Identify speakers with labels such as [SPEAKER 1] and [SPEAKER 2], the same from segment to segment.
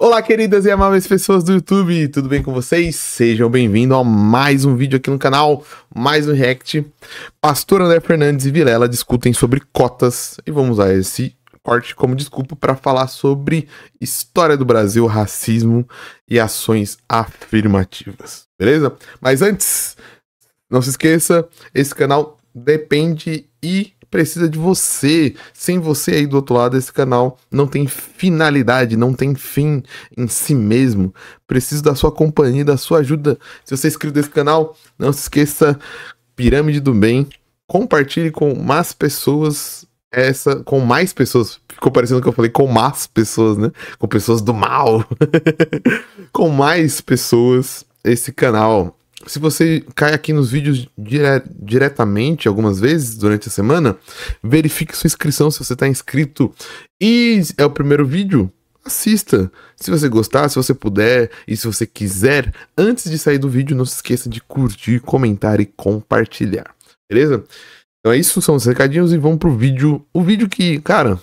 [SPEAKER 1] Olá, queridas e amáveis pessoas do YouTube, tudo bem com vocês? Sejam bem-vindos a mais um vídeo aqui no canal, mais um react. Pastor André Fernandes e Vilela discutem sobre cotas e vamos usar esse corte como desculpa para falar sobre história do Brasil, racismo e ações afirmativas, beleza? Mas antes, não se esqueça, esse canal depende e precisa de você. Sem você aí do outro lado, esse canal não tem finalidade, não tem fim em si mesmo. Preciso da sua companhia, da sua ajuda. Se você é inscrito nesse canal, não se esqueça, Pirâmide do Bem. Compartilhe com mais pessoas. Com mais pessoas. Ficou parecendo que eu falei com más pessoas, né? Com pessoas do mal. Com mais pessoas esse canal. Se você cai aqui nos vídeos diretamente algumas vezes durante a semana, verifique sua inscrição se você está inscrito e é o primeiro vídeo, assista. Se você gostar, se você puder e se você quiser, antes de sair do vídeo, não se esqueça de curtir, comentar e compartilhar, beleza? Então é isso, são os recadinhos e vamos pro vídeo. O vídeo que, cara,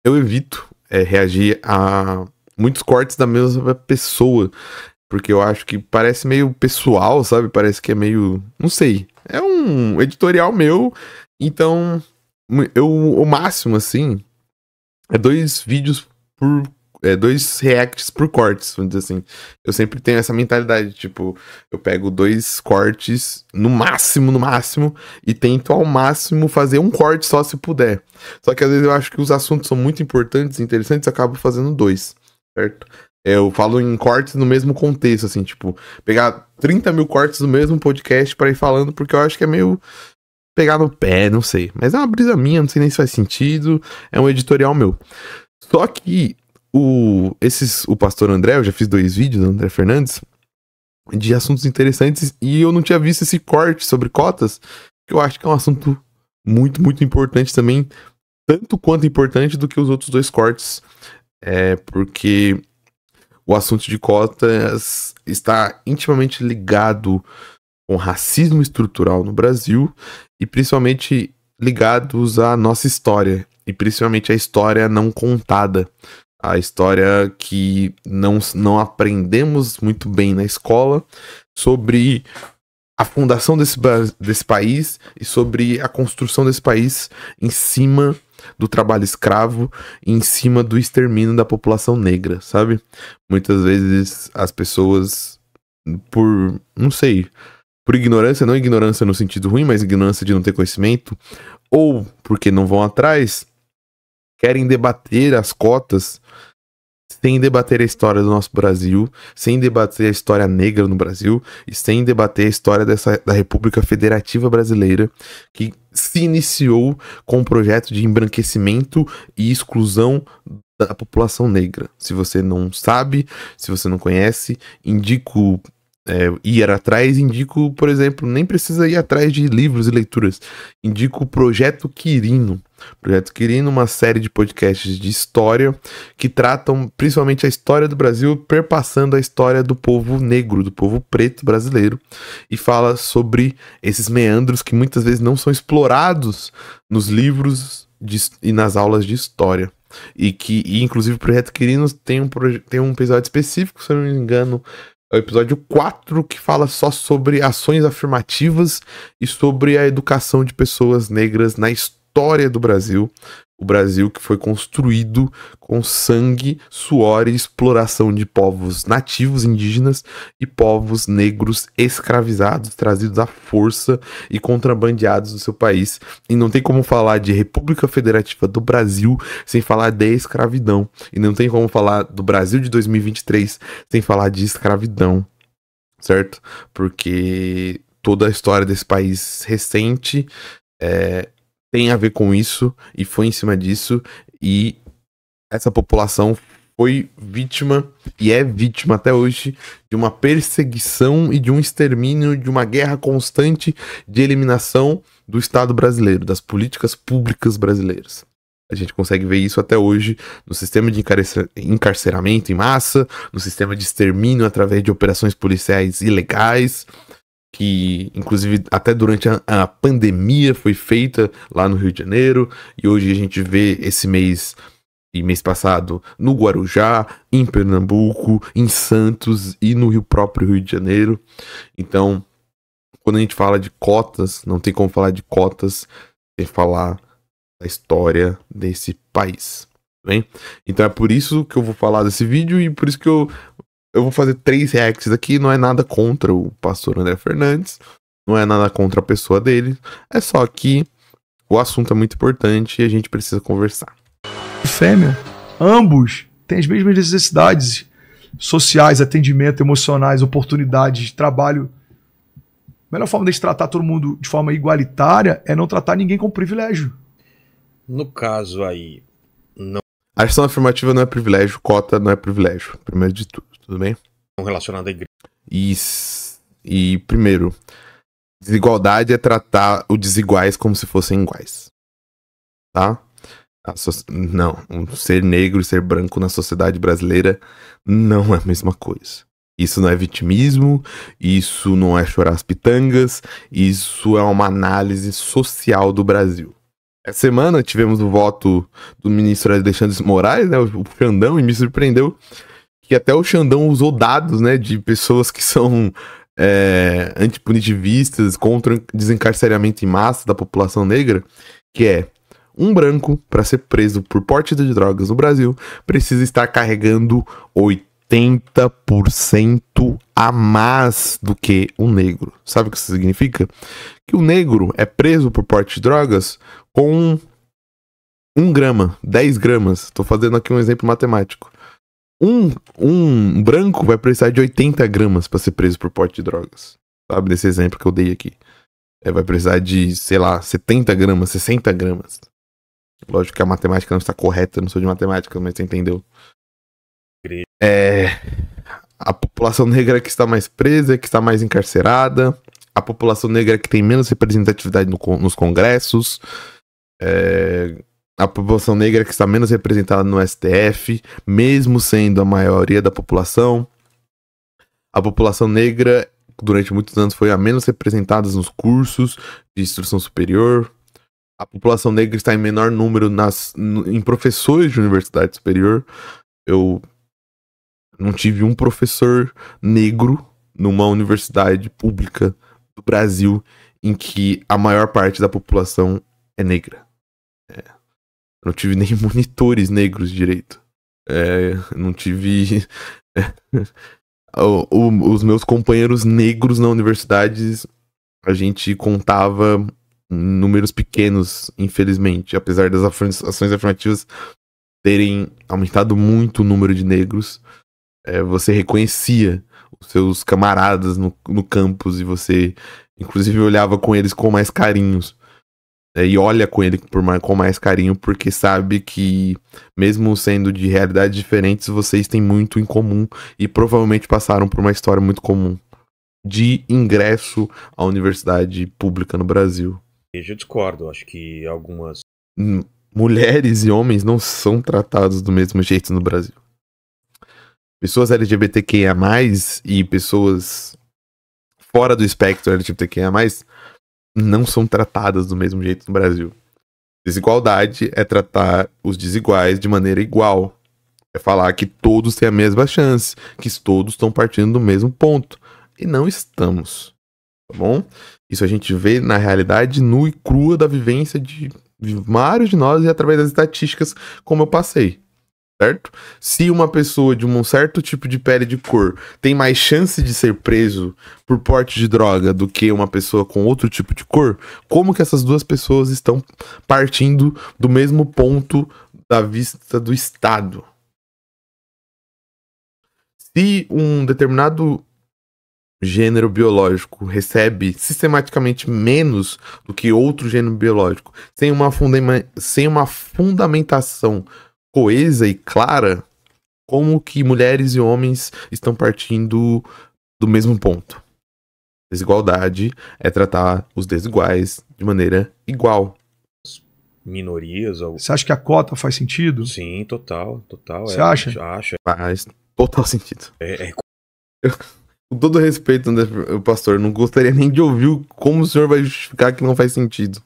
[SPEAKER 1] eu evito reagir a muitos cortes da mesma pessoa. Porque eu acho que parece meio pessoal, sabe? Parece que é meio... Não sei. É um editorial meu. Então, o máximo, assim, é 2 vídeos por... 2 reacts por cortes, vamos dizer assim. Eu sempre tenho essa mentalidade, tipo... Eu pego 2 cortes, no máximo, e tento ao máximo fazer um corte só se puder. Só que às vezes eu acho que os assuntos são muito importantes e interessantes, eu acabo fazendo 2, certo? Eu falo em cortes no mesmo contexto, assim, tipo, pegar 30 mil cortes do mesmo podcast pra ir falando, porque eu acho que é meio pegar no pé, não sei. Mas é uma brisa minha, não sei nem se faz sentido, é um editorial meu. Só que o pastor André, eu já fiz 2 vídeos, André Fernandes, de assuntos interessantes, e eu não tinha visto esse corte sobre cotas, que eu acho que é um assunto muito, muito importante também, tanto quanto importante do que os outros 2 cortes, porque... O assunto de cotas está intimamente ligado com racismo estrutural no Brasil e principalmente ligados à nossa história e principalmente à história não contada, a história que não aprendemos muito bem na escola sobre a fundação desse país e sobre a construção desse país em cima do trabalho escravo, em cima do extermínio da população negra, sabe? Muitas vezes as pessoas, não sei, por ignorância, não ignorância no sentido ruim, mas ignorância de não ter conhecimento, ou porque não vão atrás, querem debater as cotas sem debater a história do nosso Brasil, sem debater a história negra no Brasil e sem debater a história da República Federativa Brasileira, que se iniciou com um projeto de embranquecimento e exclusão da população negra. Se você não sabe, se você não conhece, indico ir atrás, indico, por exemplo, nem precisa ir atrás de livros e leituras, indico o Projeto Quirino. Projeto Quirino, uma série de podcasts de história que tratam principalmente a história do Brasil, perpassando a história do povo negro, do povo preto brasileiro, e fala sobre esses meandros que muitas vezes não são explorados nos livros e nas aulas de história. E inclusive o Projeto Quirino tem um episódio específico, se eu não me engano, é o episódio 4, que fala só sobre ações afirmativas e sobre a educação de pessoas negras na história do Brasil. O Brasil que foi construído com sangue, suor e exploração de povos nativos indígenas e povos negros escravizados, trazidos à força e contrabandeados do seu país. E não tem como falar de República Federativa do Brasil sem falar de escravidão. E não tem como falar do Brasil de 2023 sem falar de escravidão, certo? Porque toda a história desse país recente tem a ver com isso e foi em cima disso, e essa população foi vítima e é vítima até hoje de uma perseguição e de um extermínio, de uma guerra constante de eliminação do Estado brasileiro, das políticas públicas brasileiras. A gente consegue ver isso até hoje no sistema de encarceramento em massa, no sistema de extermínio através de operações policiais ilegais, que inclusive até durante a pandemia foi feita lá no Rio de Janeiro, e hoje a gente vê esse mês e mês passado no Guarujá, em Pernambuco, em Santos e no próprio Rio de Janeiro. Então, quando a gente fala de cotas, não tem como falar de cotas sem falar da história desse país, bem? Então é por isso que eu vou falar desse vídeo e por isso que eu vou fazer 3 reacts aqui. Não é nada contra o pastor André Fernandes, não é nada contra a pessoa dele, é só que o assunto é muito importante e a gente precisa conversar.
[SPEAKER 2] Fêmea, ambos têm as mesmas necessidades sociais, atendimento, emocionais, oportunidades de trabalho. A melhor forma de tratar todo mundo de forma igualitária é não tratar ninguém com privilégio.
[SPEAKER 3] No caso aí, não
[SPEAKER 1] A ação afirmativa não é privilégio, cota não é privilégio, primeiro de tudo bem?
[SPEAKER 3] relacionado à igreja.
[SPEAKER 1] E primeiro, desigualdade é tratar os desiguais como se fossem iguais, tá? Não, ser negro e ser branco na sociedade brasileira não é a mesma coisa. Isso não é vitimismo, isso não é chorar as pitangas, isso é uma análise social do Brasil. Essa semana tivemos o voto do ministro Alexandre de Moraes, né, o Xandão, e me surpreendeu que até o Xandão usou dados, né, de pessoas que são antipunitivistas, contra o desencarceramento em massa da população negra, que é um branco, para ser preso por porte de drogas no Brasil, precisa estar carregando 80% a mais do que um negro. Sabe o que isso significa? Que o negro é preso por porte de drogas com 1 grama, 10 gramas. Estou fazendo aqui um exemplo matemático. Um branco vai precisar de 80 gramas para ser preso por porte de drogas. Sabe, nesse exemplo que eu dei aqui. Vai precisar de, sei lá, 70 gramas, 60 gramas. Lógico que a matemática não está correta, eu não sou de matemática, mas você entendeu. A população negra que está mais presa, que está mais encarcerada, a população negra que tem menos representatividade nos congressos, a população negra que está menos representada no STF, mesmo sendo a maioria da população. A população negra, durante muitos anos, foi a menos representada nos cursos de instrução superior. A população negra está em menor número em professores de universidade superior. Eu não tive um professor negro numa universidade pública do Brasil em que a maior parte da população é negra. Não tive nem monitores negros direito. Não tive... Os meus companheiros negros na universidade, a gente contava números pequenos, infelizmente. Apesar das ações afirmativas terem aumentado muito o número de negros, você reconhecia os seus camaradas no campus e você, inclusive, olhava com eles com mais carinhos. E olha com ele com mais carinho, porque sabe que, mesmo sendo de realidades diferentes, vocês têm muito em comum e provavelmente passaram por uma história muito comum de ingresso à universidade pública no Brasil.
[SPEAKER 3] Eu discordo, acho que algumas...
[SPEAKER 1] Mulheres e homens não são tratados do mesmo jeito no Brasil. Pessoas LGBTQIA+, e pessoas fora do espectro LGBTQIA+, não são tratadas do mesmo jeito no Brasil. Desigualdade é tratar os desiguais de maneira igual. É falar que todos têm a mesma chance, que todos estão partindo do mesmo ponto. E não estamos. Tá bom? Isso a gente vê na realidade nua e crua da vivência de vários de nós e através das estatísticas, como eu passei. Certo? Se uma pessoa de um certo tipo de pele de cor tem mais chance de ser preso por porte de droga do que uma pessoa com outro tipo de cor, como que essas duas pessoas estão partindo do mesmo ponto da vista do Estado? Se um determinado gênero biológico recebe sistematicamente menos do que outro gênero biológico, sem uma fundamentação coesa e clara, como que mulheres e homens estão partindo do mesmo ponto? Desigualdade é tratar os desiguais de maneira igual.
[SPEAKER 3] Minorias...
[SPEAKER 2] Você acha que a cota faz sentido?
[SPEAKER 3] Sim, total.
[SPEAKER 2] Você acha?
[SPEAKER 3] Acho.
[SPEAKER 1] Faz total sentido.
[SPEAKER 3] É
[SPEAKER 1] Com todo respeito, né, pastor, não gostaria nem de ouvir como o senhor vai justificar que não faz sentido.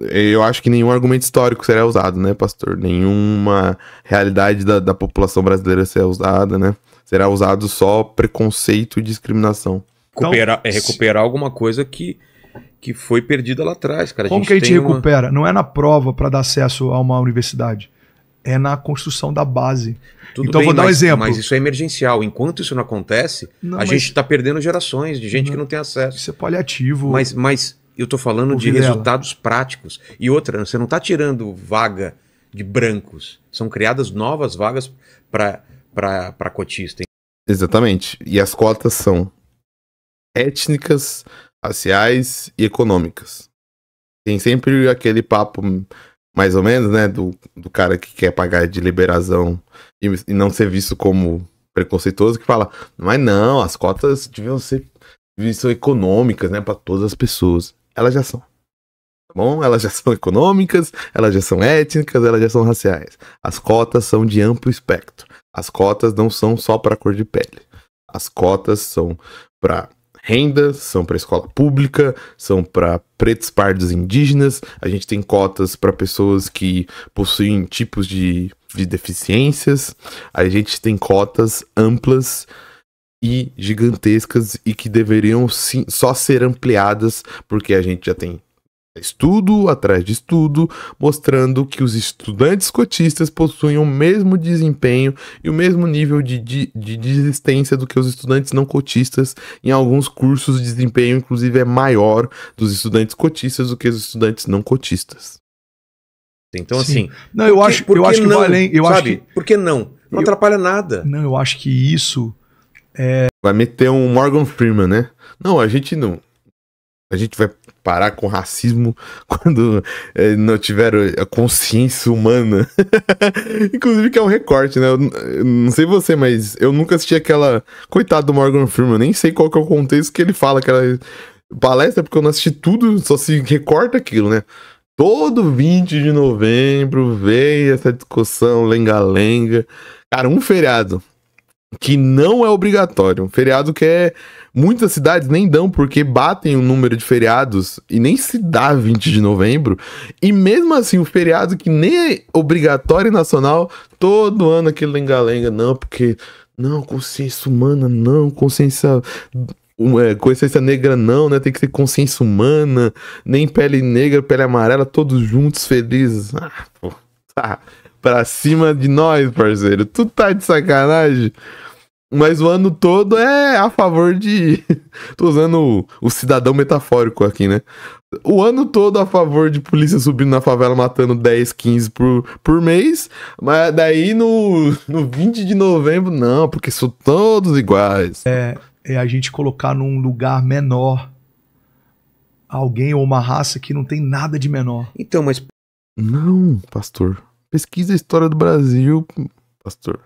[SPEAKER 1] Eu acho que nenhum argumento histórico será usado, né, pastor? Nenhuma realidade da população brasileira será usada, né? Será usado só preconceito e discriminação.
[SPEAKER 3] Recuperar alguma coisa que foi perdida lá atrás, cara.
[SPEAKER 2] Como que a gente recupera? Não é na prova para dar acesso a uma universidade. É na construção da base.
[SPEAKER 3] Tudo
[SPEAKER 2] então,
[SPEAKER 3] bem,
[SPEAKER 2] vou dar um exemplo.
[SPEAKER 3] Mas isso é emergencial. Enquanto isso não acontece, gente está perdendo gerações de gente que não tem acesso.
[SPEAKER 2] Isso é paliativo.
[SPEAKER 3] Mas eu tô falando de resultados práticos. E outra, você não está tirando vaga de brancos. São criadas novas vagas para cotista.
[SPEAKER 1] Exatamente. E as cotas são étnicas, raciais e econômicas. Tem sempre aquele papo, mais ou menos, né, do cara que quer pagar de liberação e não ser visto como preconceituoso, que fala, mas não, as cotas deviam ser econômicas, né, para todas as pessoas. Elas já são. Tá bom? Elas já são econômicas, elas já são étnicas, elas já são raciais. As cotas são de amplo espectro. As cotas não são só para cor de pele. As cotas são para renda, são para escola pública, são para pretos, pardos, indígenas. A gente tem cotas para pessoas que possuem tipos de deficiências. A gente tem cotas amplas e gigantescas e que deveriam sim, só ser ampliadas, porque a gente já tem estudo atrás de estudo mostrando que os estudantes cotistas possuem o mesmo desempenho e o mesmo nível de desistência do que os estudantes não cotistas. Em alguns cursos o desempenho inclusive é maior dos estudantes cotistas do que os estudantes não cotistas.
[SPEAKER 3] Então
[SPEAKER 2] Sim.
[SPEAKER 3] assim,
[SPEAKER 2] não, eu acho que vai além,
[SPEAKER 3] por que não? Não atrapalha nada.
[SPEAKER 2] Não, eu acho que isso
[SPEAKER 1] vai meter um Morgan Freeman, né? Não, a gente vai parar com racismo quando não tiver a consciência humana. Inclusive que é um recorte, né? Eu não sei você, mas eu nunca assisti aquela... Coitado do Morgan Freeman, eu nem sei qual que é o contexto que ele fala, aquela palestra, porque eu não assisti tudo, só se recorta aquilo, né? Todo 20 de novembro veio essa discussão lenga-lenga. Cara, um feriado que não é obrigatório, um feriado que muitas cidades nem dão porque batem o número de feriados e nem se dá 20 de novembro, e mesmo assim o feriado que nem é obrigatório e nacional, todo ano aquele lenga-lenga, não, porque não, consciência humana não, consciência negra não, né, tem que ser consciência humana, nem pele negra, pele amarela, todos juntos, felizes. Pra cima de nós, parceiro. Tu tá de sacanagem? Mas o ano todo é a favor de... Tô usando o cidadão metafórico aqui, né? O ano todo a favor de polícia subindo na favela, matando 10, 15 por mês. Mas daí no 20 de novembro, não, porque são todos iguais.
[SPEAKER 2] É a gente colocar num lugar menor alguém ou uma raça que não tem nada de menor.
[SPEAKER 3] Então, mas...
[SPEAKER 1] Não, pastor. Pesquisa a história do Brasil, pastor.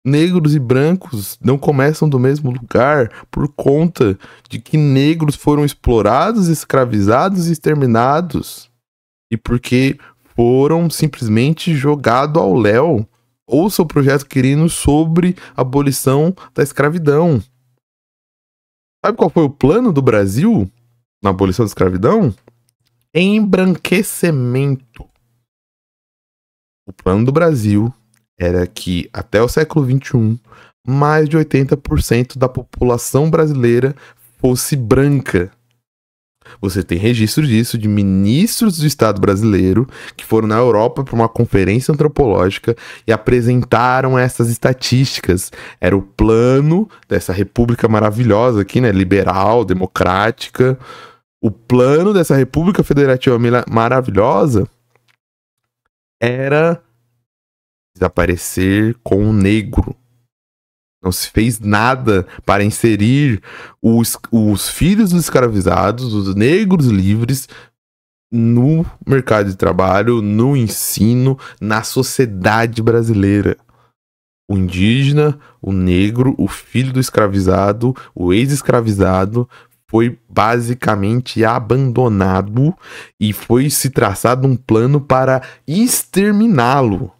[SPEAKER 1] Negros e brancos não começam do mesmo lugar por conta de que negros foram explorados, escravizados e exterminados. E porque foram simplesmente jogados ao léu. Ouça o projeto Quirino sobre a abolição da escravidão. Sabe qual foi o plano do Brasil na abolição da escravidão? Embranquecimento. O plano do Brasil era que, até o século XXI, mais de 80% da população brasileira fosse branca. Você tem registro disso de ministros do Estado brasileiro que foram na Europa para uma conferência antropológica e apresentaram essas estatísticas. Era o plano dessa república maravilhosa aqui, né? Liberal, democrática. O plano dessa república federativa maravilhosa era desaparecer com o negro. Não se fez nada para inserir os filhos dos escravizados, os negros livres, no mercado de trabalho, no ensino, na sociedade brasileira. O indígena, o negro, o filho do escravizado, o ex-escravizado foi basicamente abandonado e foi se traçado um plano para exterminá-lo.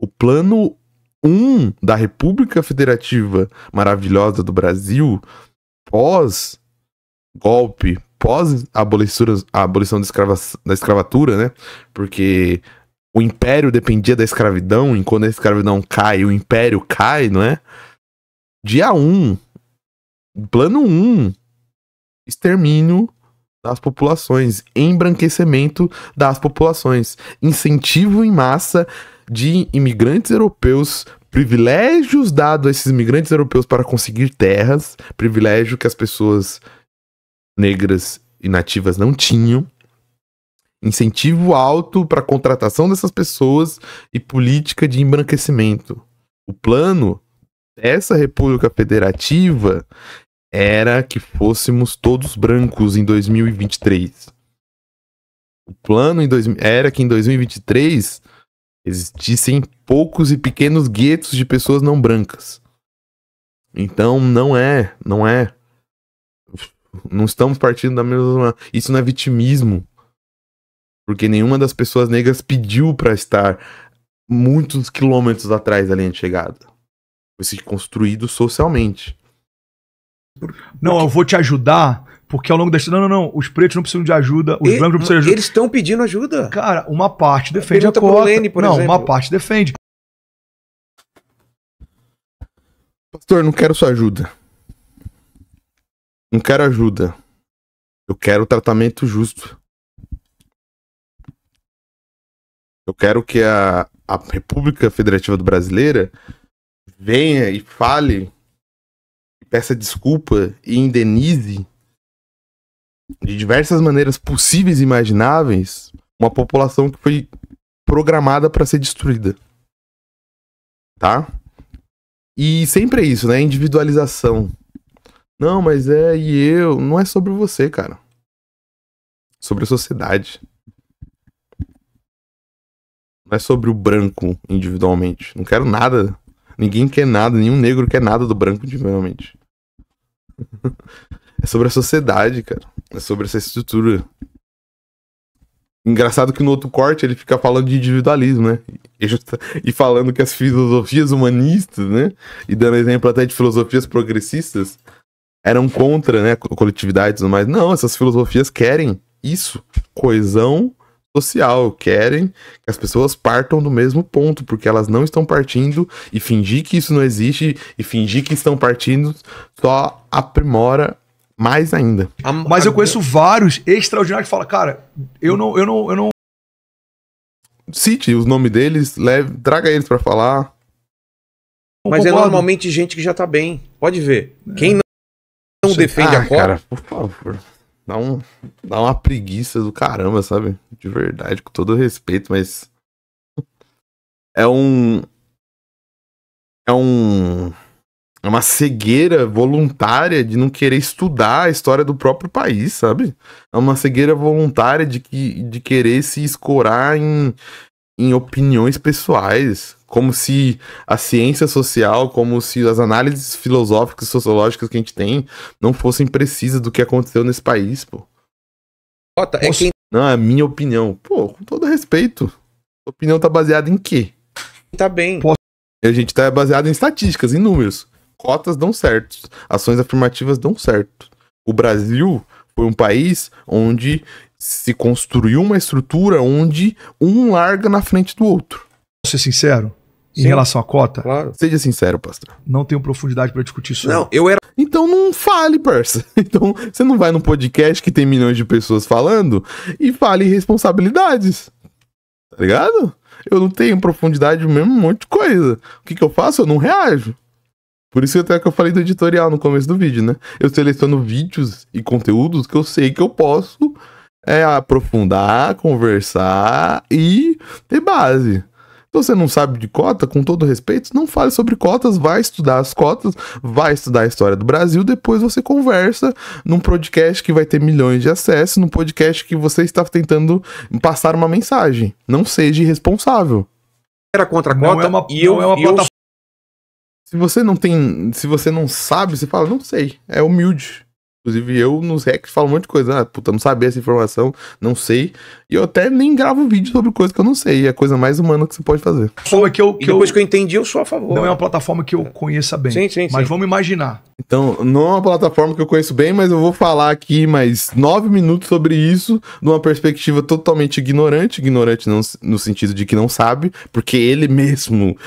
[SPEAKER 1] O plano 1 da República Federativa Maravilhosa do Brasil, pós-golpe, pós a abolição da escravatura, né? Porque o império dependia da escravidão, e quando a escravidão cai, o império cai, não é? Dia 1, plano 1, extermínio das populações, embranquecimento das populações, incentivo em massa de imigrantes europeus, privilégios dados a esses imigrantes europeus para conseguir terras, privilégio que as pessoas negras e nativas não tinham, incentivo alto para a contratação dessas pessoas e política de embranquecimento. O plano dessa República Federativa era que fôssemos todos brancos em 2023. O plano era que em 2023 existissem poucos e pequenos guetos de pessoas não brancas. Então não estamos partindo da mesma... Isso não é vitimismo. Porque nenhuma das pessoas negras pediu para estar muitos quilômetros atrás da linha de chegada. Foi construído socialmente.
[SPEAKER 2] Não, eu vou te ajudar, porque ao longo da história... Não, os pretos não precisam de ajuda, os brancos não precisam de ajuda.
[SPEAKER 3] Eles estão pedindo ajuda.
[SPEAKER 2] Cara, uma parte defende a cota. Por exemplo. Uma parte defende.
[SPEAKER 1] Pastor, não quero sua ajuda. Não quero ajuda. Eu quero tratamento justo. Eu quero que a República Federativa do Brasileira venha e fale, peça desculpa e indenize de diversas maneiras possíveis e imagináveis uma população que foi programada para ser destruída. Tá? E sempre é isso, né? Individualização. Não, mas não é sobre você, cara. Sobre a sociedade. Não é sobre o branco individualmente. Não quero nada. Ninguém quer nada. Nenhum negro quer nada do branco individualmente. É sobre a sociedade, cara. É sobre essa estrutura. Engraçado que no outro corte ele fica falando de individualismo, né? E falando que as filosofias humanistas, né? E dando exemplo até de filosofias progressistas, eram contra, né? Coletividade e tudo mais. Não, essas filosofias querem isso. Coesão social, querem que as pessoas partam do mesmo ponto, porque elas não estão partindo, e fingir que isso não existe e fingir que estão partindo só aprimora mais ainda.
[SPEAKER 2] Mas eu conheço vários extraordinários que falam, cara, eu não...
[SPEAKER 1] Cite os nomes deles, traga eles pra falar.
[SPEAKER 3] Mas é normalmente gente que já tá bem, pode ver. Quem não defende a cota...
[SPEAKER 1] Cara, por favor. Dá uma preguiça do caramba, sabe? De verdade, com todo respeito, mas... É uma cegueira voluntária de não querer estudar a história do próprio país, sabe? É uma cegueira voluntária de querer se escorar em opiniões pessoais. Como se a ciência social, como se as análises filosóficas e sociológicas que a gente tem não fossem precisas do que aconteceu nesse país, pô. Não, é a minha opinião. Pô, com todo respeito. A opinião tá baseada em quê?
[SPEAKER 3] Tá bem.
[SPEAKER 1] A gente tá baseado em estatísticas, em números. Cotas dão certo. Ações afirmativas dão certo. O Brasil foi um país onde se construiu uma estrutura onde um larga na frente do outro.
[SPEAKER 2] Posso ser sincero? Em relação à cota?
[SPEAKER 1] Claro. Seja sincero, pastor.
[SPEAKER 2] Não tenho profundidade pra discutir isso.
[SPEAKER 3] Não,
[SPEAKER 1] Então não fale, parça. Então você não vai num podcast que tem milhões de pessoas falando e fale responsabilidades. Tá ligado? Eu não tenho profundidade do mesmo monte de coisa. O que eu faço? Eu não reajo. Por isso até que eu falei do editorial no começo do vídeo, né? Eu seleciono vídeos e conteúdos que eu sei que eu posso aprofundar, conversar e ter base. Então você não sabe de cota, com todo respeito, não fale sobre cotas, vai estudar as cotas, vai estudar a história do Brasil, depois você conversa num podcast que vai ter milhões de acessos, num podcast que você está tentando passar uma mensagem. Não seja irresponsável.
[SPEAKER 3] Era contra a cota
[SPEAKER 1] Se você não sabe, você fala, não sei. É humilde. Inclusive, eu nos reacts falo um monte de coisa. Ah, puta, não sabia essa informação, não sei. E eu até nem gravo vídeo sobre coisa que eu não sei. É a coisa mais humana que você pode fazer.
[SPEAKER 3] Depois que eu entendi, eu sou a favor.
[SPEAKER 2] Não é uma plataforma que eu conheça bem.
[SPEAKER 3] Sim.
[SPEAKER 2] Mas vamos imaginar.
[SPEAKER 1] Então, não é uma plataforma que eu conheço bem, mas eu vou falar aqui mais 9 minutos sobre isso, de uma perspectiva totalmente ignorante. Ignorante não, no sentido de que não sabe, porque ele mesmo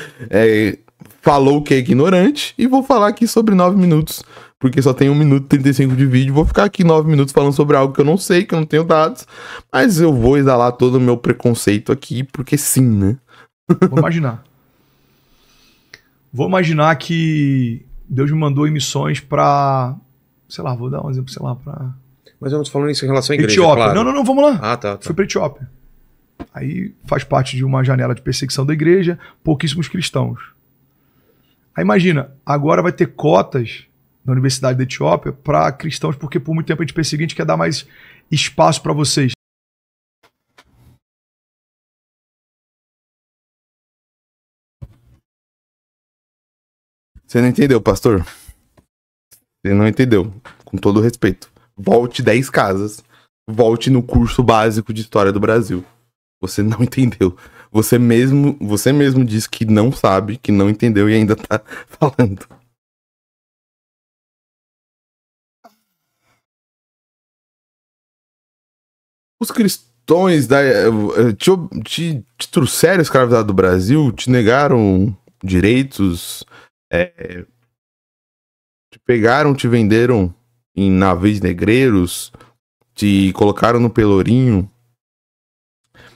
[SPEAKER 1] falou que é ignorante. E vou falar aqui sobre 9 minutos. Porque só tem 1 minuto e 35 de vídeo. Vou ficar aqui 9 minutos falando sobre algo que eu não sei, que eu não tenho dados. Mas eu vou exalar todo o meu preconceito aqui, porque sim, né?
[SPEAKER 2] Vou imaginar. Vou imaginar que Deus me mandou em missões pra... Sei lá, vou dar um exemplo, sei lá, pra...
[SPEAKER 3] Mas eu não tô falando isso em relação à igreja,
[SPEAKER 2] Etiópia.
[SPEAKER 3] claro.
[SPEAKER 2] Não, vamos lá.
[SPEAKER 3] Ah, tá.
[SPEAKER 2] Fui pra Etiópia. Aí faz parte de uma janela de perseguição da igreja, pouquíssimos cristãos. Aí imagina, agora vai ter cotas na Universidade da Etiópia para cristãos, porque por muito tempo a gente perseguiu, a gente quer dar mais espaço para vocês.
[SPEAKER 1] Você não entendeu, pastor? Você não entendeu. Com todo respeito. Volte 10 casas. Volte no curso básico de História do Brasil. Você não entendeu. Você mesmo disse que não sabe, que não entendeu e ainda tá falando. Os cristãos te trouxeram escravidade do Brasil, te negaram direitos, te pegaram, te venderam em navios negreiros, te colocaram no pelourinho,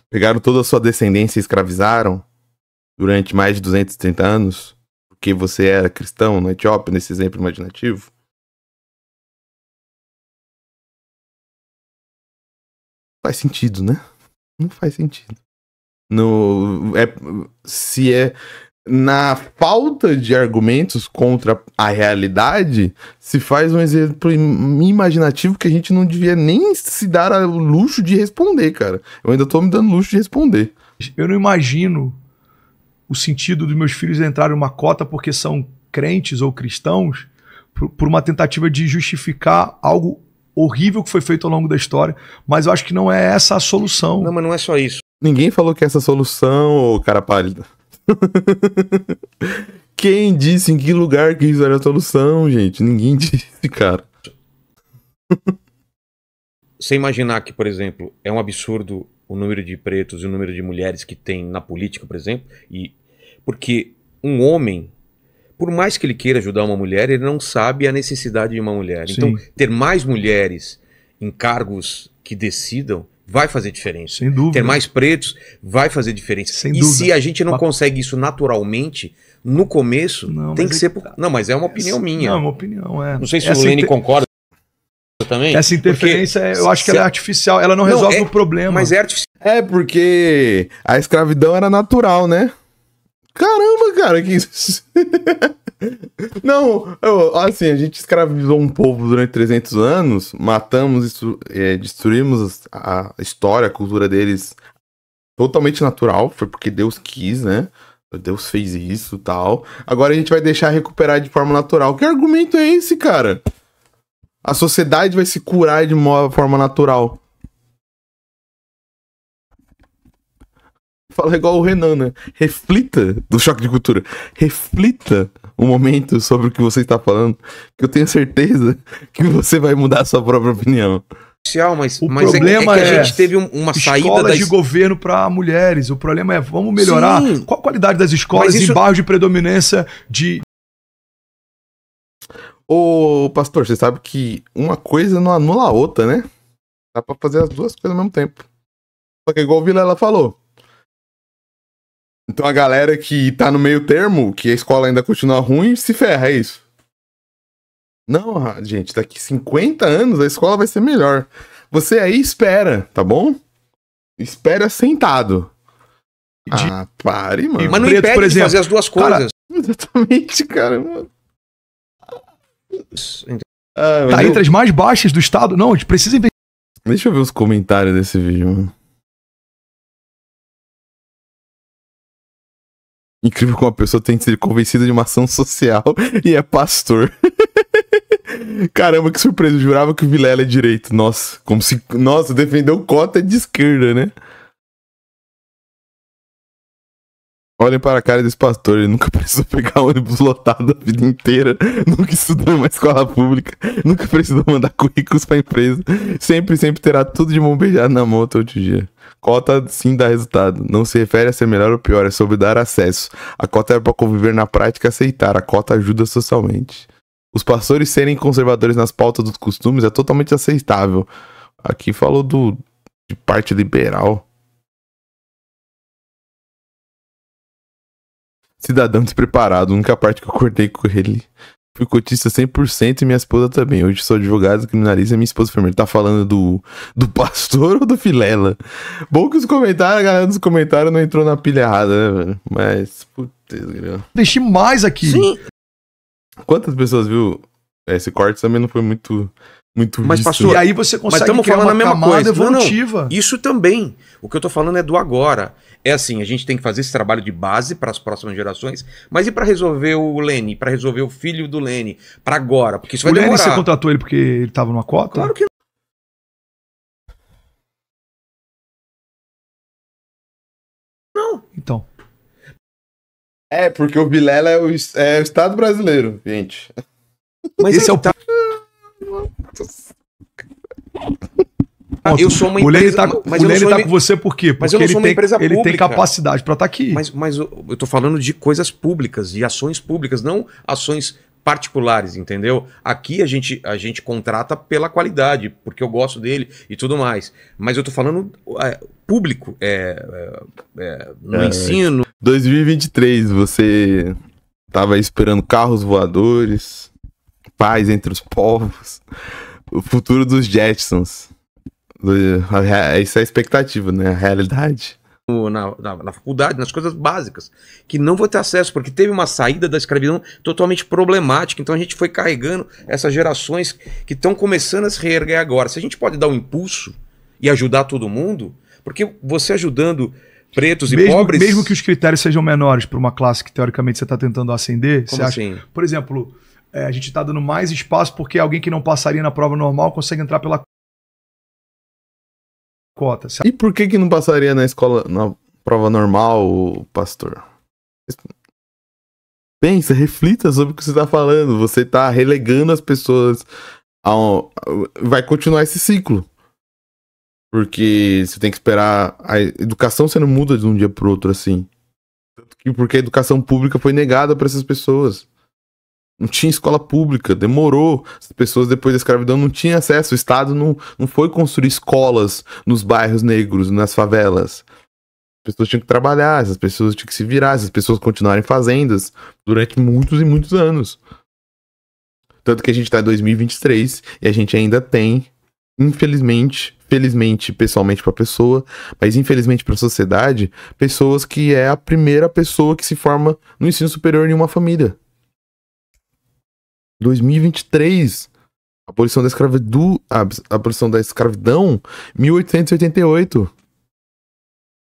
[SPEAKER 1] pegaram toda a sua descendência e escravizaram durante mais de 230 anos, porque você era cristão na Etiópia, nesse exemplo imaginativo. Faz sentido, né? Não faz sentido. Se é na falta de argumentos contra a realidade, se faz um exemplo imaginativo que a gente não devia nem se dar o luxo de responder, cara. Eu ainda tô me dando luxo de responder.
[SPEAKER 2] Eu não imagino o sentido dos meus filhos entrarem numa cota porque são crentes ou cristãos por uma tentativa de justificar algo horrível que foi feito ao longo da história, mas eu acho que não é essa a solução.
[SPEAKER 3] Não, mas não é só isso.
[SPEAKER 1] Ninguém falou que essa solução, ô cara pálido. Quem disse em que lugar que isso era a solução, gente? Ninguém disse, cara.
[SPEAKER 3] Você imaginar que, por exemplo, é um absurdo o número de pretos e o número de mulheres que tem na política, por exemplo, porque um homem, por mais que ele queira ajudar uma mulher, ele não sabe a necessidade de uma mulher.
[SPEAKER 2] Sim.
[SPEAKER 3] Então, ter mais mulheres em cargos que decidam vai fazer diferença.
[SPEAKER 2] Sem dúvida.
[SPEAKER 3] Ter mais pretos vai fazer diferença.
[SPEAKER 2] Sem
[SPEAKER 3] e
[SPEAKER 2] dúvida.
[SPEAKER 3] se a gente não consegue isso naturalmente, no começo, tem que ser... Não, mas é uma opinião minha.
[SPEAKER 2] Não, é uma opinião,
[SPEAKER 3] Não sei se o Lene concorda também.
[SPEAKER 2] Essa interferência, eu acho que ela é artificial. Ela não resolve o problema.
[SPEAKER 3] Mas é artificial.
[SPEAKER 1] É porque a escravidão era natural, né? Caramba, cara, que isso... Não, assim, a gente escravizou um povo durante 300 anos, matamos, destruímos a história, a cultura deles totalmente natural, foi porque Deus quis, né? Deus fez isso e tal. Agora a gente vai deixar recuperar de forma natural. Que argumento é esse, cara? A sociedade vai se curar de uma forma natural. Fala igual o Renan, né? Reflita do choque de cultura. Reflita um momento sobre o que você está falando, que eu tenho certeza que você vai mudar a sua própria opinião.
[SPEAKER 2] Mas o problema
[SPEAKER 3] é que a gente teve uma saída
[SPEAKER 2] escolas de governo para mulheres. O problema é, vamos melhorar. Sim. Qual a qualidade das escolas em bairros de predominância de...
[SPEAKER 1] Ô, pastor, você sabe que uma coisa não anula a outra, né? Dá pra fazer as duas coisas ao mesmo tempo. Só que igual o Vilela falou. Então a galera que tá no meio termo, que a escola ainda continua ruim, se ferra, é isso? Não, gente, daqui 50 anos a escola vai ser melhor. Você aí espera, tá bom? Espera sentado. Ah, pare, mano.
[SPEAKER 3] Mas não impede, por exemplo, de fazer as duas coisas.
[SPEAKER 1] Cara, exatamente, cara. Mano.
[SPEAKER 2] Tá entre as mais baixas do estado? Não, a gente precisa...
[SPEAKER 1] Deixa eu ver os comentários desse vídeo, mano. Incrível como uma pessoa tem que ser convencida de uma ação social e é pastor. Caramba, que surpresa. Eu jurava que o Vilela é direito. Nossa, como se... Nossa, defendeu cota de esquerda, né? Olhem para a cara desse pastor, ele nunca precisou pegar ônibus lotado a vida inteira, nunca estudou em uma escola pública, nunca precisou mandar currículos para empresa, sempre terá tudo de mão beijada na mão todo dia. Cota sim dá resultado, não se refere a ser melhor ou pior, é sobre dar acesso. A cota é para conviver na prática e aceitar, a cota ajuda socialmente. Os pastores serem conservadores nas pautas dos costumes é totalmente aceitável. Aqui falou de parte liberal. Cidadão despreparado, a única parte que eu cortei com ele. Fui cotista 100% e minha esposa também. Hoje sou advogado, criminalista e minha esposa enfermeira. Tá falando do pastor ou do Vilela? Bom que os comentários, a galera dos comentários não entrou na pilha errada, né, velho? Mas, putz,
[SPEAKER 2] Deixei mais aqui.
[SPEAKER 3] Sim.
[SPEAKER 1] quantas pessoas viu? Esse corte também não foi muito
[SPEAKER 3] Mas
[SPEAKER 1] visto.
[SPEAKER 3] pastor,
[SPEAKER 2] E aí você consegue
[SPEAKER 3] estamos
[SPEAKER 2] criar
[SPEAKER 3] falando
[SPEAKER 2] uma
[SPEAKER 3] a mesma
[SPEAKER 2] camada
[SPEAKER 3] coisa. Não, não.
[SPEAKER 2] evolutiva.
[SPEAKER 3] Isso também. O que eu tô falando é do agora. É assim, a gente tem que fazer esse trabalho de base para as próximas gerações, mas e para resolver o Lene, para resolver o filho do Lene, para agora? Porque isso
[SPEAKER 2] O
[SPEAKER 3] vai
[SPEAKER 2] Lene,
[SPEAKER 3] demorar.
[SPEAKER 2] você contratou ele porque ele tava numa cota?
[SPEAKER 3] Claro que não.
[SPEAKER 2] Então.
[SPEAKER 1] É, porque o Vilela é o Estado brasileiro, gente.
[SPEAKER 3] Mas
[SPEAKER 2] Esse é o
[SPEAKER 3] tá. Eu sou uma
[SPEAKER 2] O Lene
[SPEAKER 3] empresa,
[SPEAKER 2] tá,
[SPEAKER 3] mas
[SPEAKER 2] o
[SPEAKER 3] eu não
[SPEAKER 2] Lene
[SPEAKER 3] sou
[SPEAKER 2] tá
[SPEAKER 3] uma-
[SPEAKER 2] com você por quê?
[SPEAKER 3] Mas
[SPEAKER 2] Porque
[SPEAKER 3] eu não
[SPEAKER 2] ele
[SPEAKER 3] sou uma
[SPEAKER 2] tem,
[SPEAKER 3] empresa
[SPEAKER 2] ele tem
[SPEAKER 3] pública.
[SPEAKER 2] capacidade pra estar aqui.
[SPEAKER 3] Mas eu tô falando de coisas públicas, de ações públicas, não ações particulares, entendeu? Aqui a gente contrata pela qualidade, porque eu gosto dele e tudo mais. Mas eu tô falando público, no ensino.
[SPEAKER 1] 2023, você tava esperando carros voadores, paz entre os povos, o futuro dos Jetsons. Isso é a expectativa, né? A realidade.
[SPEAKER 3] Na faculdade, nas coisas básicas, que não vou ter acesso, porque teve uma saída da escravidão totalmente problemática, então a gente foi carregando essas gerações que estão começando a se reerguer agora. Se a gente pode dar um impulso e ajudar todo mundo, porque você ajudando pretos e pobres...
[SPEAKER 2] Mesmo que os critérios sejam menores para uma classe que teoricamente você está tentando ascender,
[SPEAKER 3] Como
[SPEAKER 2] você acha,
[SPEAKER 3] assim?
[SPEAKER 2] por exemplo, a gente está dando mais espaço porque alguém que não passaria na prova normal consegue entrar pela cota.
[SPEAKER 1] E por que não passaria na escola, na prova normal, pastor? Pensa, reflita sobre o que você tá falando. Você tá relegando as pessoas vai continuar esse ciclo. Porque você tem que esperar. A educação você não muda de um dia pro outro assim. Porque a educação pública foi negada para essas pessoas. Não tinha escola pública, demorou. As pessoas depois da escravidão não tinham acesso. O Estado não foi construir escolas nos bairros negros, nas favelas. As pessoas tinham que trabalhar, essas pessoas tinham que se virar, essas pessoas continuarem em fazendas durante muitos e muitos anos. Tanto que a gente tá em 2023 e a gente ainda tem, infelizmente, felizmente, pessoalmente pra pessoa, mas infelizmente pra sociedade, pessoas que é a primeira pessoa que se forma no ensino superior em uma família. 2023, abolição da escravidão, abolição da escravidão, 1888.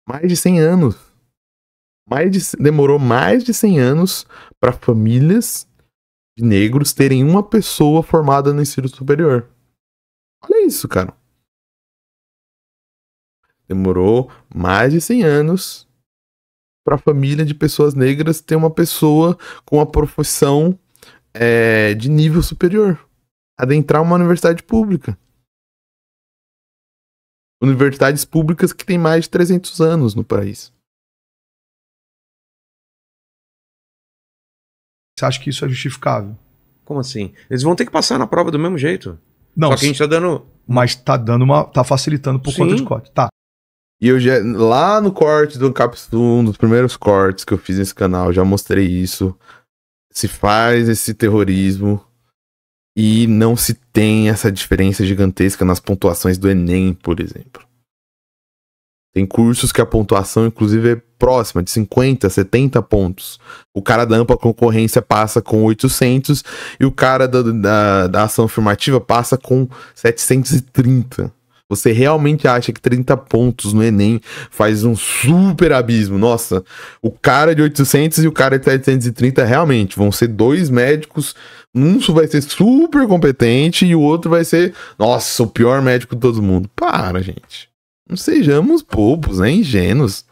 [SPEAKER 1] Mais de 100 anos. Demorou mais de 100 anos para famílias de negros terem uma pessoa formada no ensino superior. Olha isso, cara. Demorou mais de 100 anos para família de pessoas negras ter uma pessoa com uma profissão de nível superior, adentrar uma universidade pública. Universidades públicas que têm mais de 300 anos no país.
[SPEAKER 2] Você acha que isso é justificável?
[SPEAKER 3] Como assim? Eles vão ter que passar na prova do mesmo jeito.
[SPEAKER 2] Não,
[SPEAKER 3] Só que a gente tá dando...
[SPEAKER 2] mas tá facilitando por conta de corte. Tá.
[SPEAKER 1] E eu já, lá no corte do Capsule, um dos primeiros cortes que eu fiz nesse canal, já mostrei isso. Se faz esse terrorismo e não se tem essa diferença gigantesca nas pontuações do Enem, por exemplo. Tem cursos que a pontuação, inclusive, é próxima, de 50, 70 pontos. O cara da ampla concorrência passa com 800 e o cara da ação afirmativa passa com 730. Você realmente acha que 30 pontos no Enem faz um super abismo? Nossa, o cara de 800 e o cara de 730 realmente vão ser dois médicos. Um vai ser super competente e o outro vai ser, nossa, o pior médico de todo mundo. Para, gente. Não sejamos bobos, né? Ingênuos.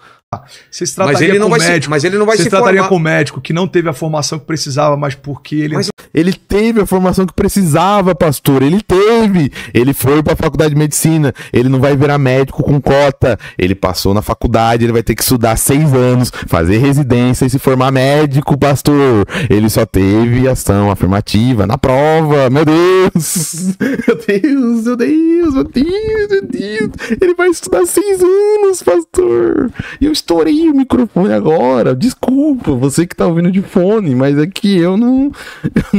[SPEAKER 2] Você se trataria
[SPEAKER 3] Mas ele não
[SPEAKER 2] com
[SPEAKER 3] vai se-
[SPEAKER 2] médico,
[SPEAKER 3] mas ele não vai
[SPEAKER 2] você
[SPEAKER 3] se
[SPEAKER 2] trataria
[SPEAKER 3] formar.
[SPEAKER 2] com médico que não teve a formação que precisava, mas porque ele...
[SPEAKER 3] Mas-
[SPEAKER 1] Ele teve a formação que precisava, pastor. Ele teve. Ele foi pra faculdade de medicina. Ele não vai virar médico com cota. Ele passou na faculdade. Ele vai ter que estudar 6 anos, fazer residência e se formar médico, pastor. Ele só teve ação afirmativa na prova. Meu Deus. Meu Deus, meu Deus, meu Deus, meu Deus. Ele vai estudar 6 anos, pastor. E eu estourei o microfone agora. Desculpa, você que tá ouvindo de fone, mas é que eu não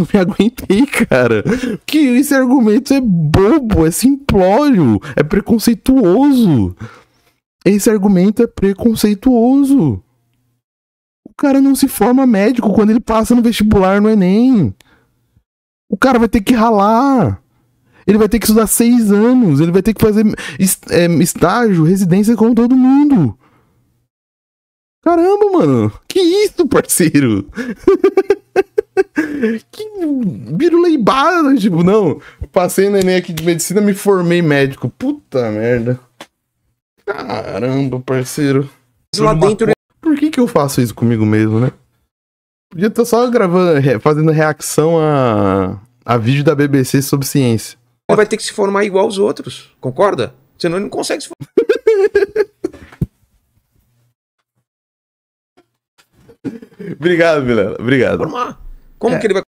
[SPEAKER 1] me aguentei, cara. Que esse argumento é bobo, é simplório, é preconceituoso. Esse argumento é preconceituoso. O cara não se forma médico quando ele passa no vestibular no Enem. O cara vai ter que ralar. Ele vai ter que estudar 6 anos. Ele vai ter que fazer estágio, residência como todo mundo. Caramba, mano. Que isso, parceiro? Que biruleibada, tipo, não. Eu passei no Enem aqui de medicina, me formei médico. Puta merda. Caramba, parceiro.
[SPEAKER 3] Lá dentro
[SPEAKER 1] Por que eu faço isso comigo mesmo, né? Podia estar só gravando, fazendo reação a vídeo da BBC sobre ciência.
[SPEAKER 3] ele vai ter que se formar igual aos outros. Concorda? Senão ele não consegue se formar.
[SPEAKER 1] Obrigado, Vilela. Obrigado.
[SPEAKER 3] Como que ele vai...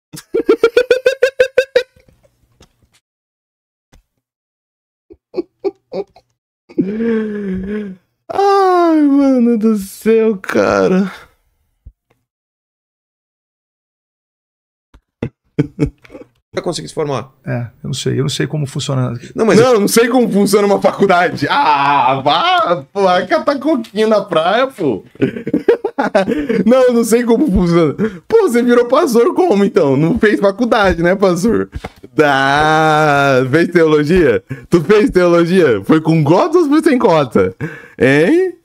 [SPEAKER 1] Ai, mano do céu, cara.
[SPEAKER 3] vai conseguir se formar?
[SPEAKER 2] Eu não sei como funciona.
[SPEAKER 3] Não, mas
[SPEAKER 1] Não, não sei como funciona uma faculdade. Ah, vá, pô, vai catar coquinho na praia, pô. Não sei como funciona. Pô, você virou pastor como, então? Não fez faculdade, né, pastor? Fez teologia? Tu fez teologia? Foi com cota ou foi sem cota? Hein?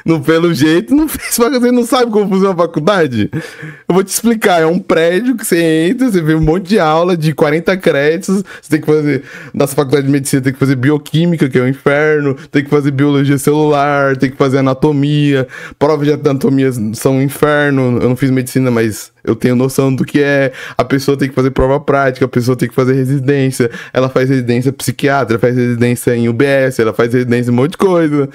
[SPEAKER 1] Não, pelo jeito, não fez faculdade. Você não sabe como funciona a faculdade? Eu vou te explicar. É um prédio que você entra, você vê um monte de aula de 40 créditos. Você tem que fazer, nessa faculdade de medicina, tem que fazer bioquímica, que é o inferno. Tem que fazer biologia celular, tem que fazer anatomia. Provas de anatomia são um inferno. Eu não fiz medicina, mas eu tenho noção do que é. A pessoa tem que fazer prova prática, a pessoa tem que fazer residência. Ela faz residência psiquiatra, faz residência em UBS, ela faz residência em um monte de coisa.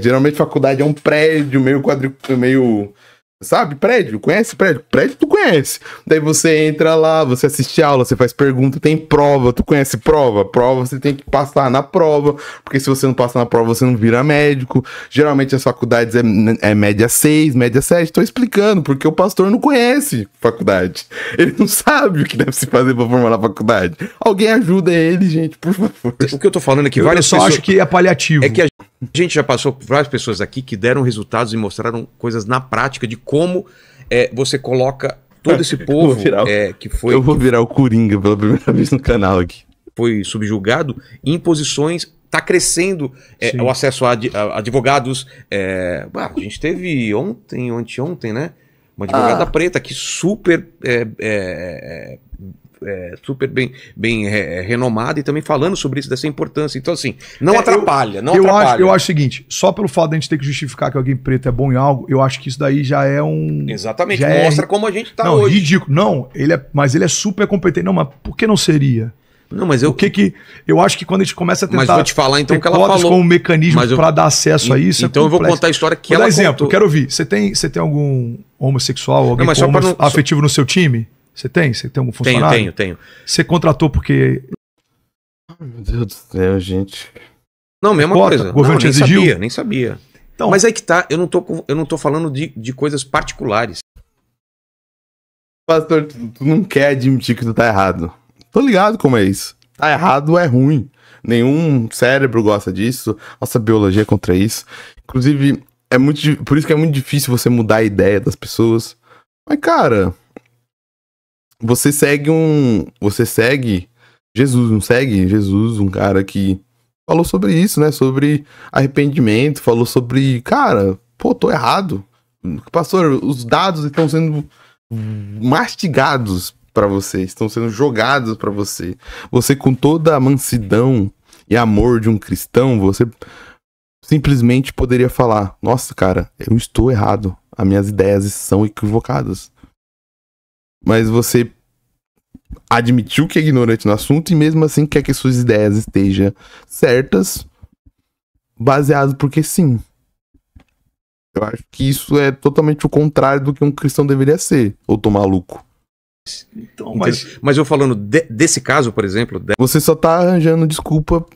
[SPEAKER 1] Geralmente faculdade é um prédio meio... Sabe? Prédio. Conhece prédio? Prédio tu conhece. Daí você entra lá, você assiste aula, você faz pergunta, tem prova. Tu conhece prova? Prova você tem que passar na prova, porque se você não passar na prova, você não vira médico. Geralmente as faculdades é média 6, média 7. Tô explicando, porque o pastor não conhece faculdade. Ele não sabe o que deve se fazer pra formar na faculdade. Alguém ajuda ele, gente, por favor.
[SPEAKER 3] o que eu tô falando é que
[SPEAKER 2] Eu
[SPEAKER 3] várias
[SPEAKER 2] só
[SPEAKER 3] pessoas...
[SPEAKER 2] acho que é paliativo.
[SPEAKER 3] É que a gente já passou por várias pessoas aqui que deram resultados e mostraram coisas na prática de como você coloca todo esse povo que
[SPEAKER 1] Eu vou virar o Coringa pela primeira vez no canal aqui.
[SPEAKER 3] foi subjugado em posições. Está crescendo o acesso a advogados. A gente teve anteontem, né? Uma advogada preta que super super bem renomada e também falando sobre isso, dessa importância. Então, assim, não atrapalha.
[SPEAKER 2] Eu acho o seguinte, só pelo fato de a gente ter que justificar que alguém preto é bom em algo, eu acho que isso daí já é um...
[SPEAKER 3] Exatamente,
[SPEAKER 2] já
[SPEAKER 3] mostra como a gente tá
[SPEAKER 2] não,
[SPEAKER 3] hoje.
[SPEAKER 2] Ridículo. Não, mas ele é super competente. Não, mas por que não seria?
[SPEAKER 3] Não, mas
[SPEAKER 2] eu acho que quando a gente começa a tentar...
[SPEAKER 3] Mas vou te falar então
[SPEAKER 2] ter
[SPEAKER 3] que ela
[SPEAKER 2] cotas
[SPEAKER 3] falou.
[SPEAKER 2] como mecanismo para dar acesso a isso.
[SPEAKER 3] Então eu vou contar a história que
[SPEAKER 2] vou
[SPEAKER 3] ela
[SPEAKER 2] dar exemplo,
[SPEAKER 3] contou.
[SPEAKER 2] quero ouvir. Você tem algum homossexual, alguém afetivo no seu time? Você tem algum funcionário?
[SPEAKER 3] Tenho.
[SPEAKER 2] Você contratou porque...
[SPEAKER 1] Ai, meu Deus do céu, gente.
[SPEAKER 3] Não, mesma coisa.
[SPEAKER 2] O governo te exigiu?
[SPEAKER 3] Nem sabia.
[SPEAKER 2] Então,
[SPEAKER 3] mas aí que tá, eu não tô falando de coisas particulares.
[SPEAKER 1] Pastor, tu não quer admitir que tu tá errado. Tô ligado como é isso. Tá errado é ruim. Nenhum cérebro gosta disso. Nossa biologia é contra isso. Inclusive, por isso que é muito difícil você mudar a ideia das pessoas. Mas, cara... Você segue Jesus, não segue? Jesus, um cara que falou sobre isso, né? Sobre arrependimento, falou sobre, cara, pô, tô errado. Pastor, os dados estão sendo mastigados pra você, estão sendo jogados pra você. Você, com toda a mansidão e amor de um cristão, você simplesmente poderia falar: nossa, cara, eu estou errado. As minhas ideias são equivocadas. Mas você admitiu que é ignorante no assunto e mesmo assim quer que suas ideias estejam certas, baseado porque sim. Eu acho que isso é totalmente o contrário do que um cristão deveria ser, ou tô maluco.
[SPEAKER 2] Então,
[SPEAKER 3] Mas eu falando desse caso, por exemplo...
[SPEAKER 1] Você só tá arranjando desculpa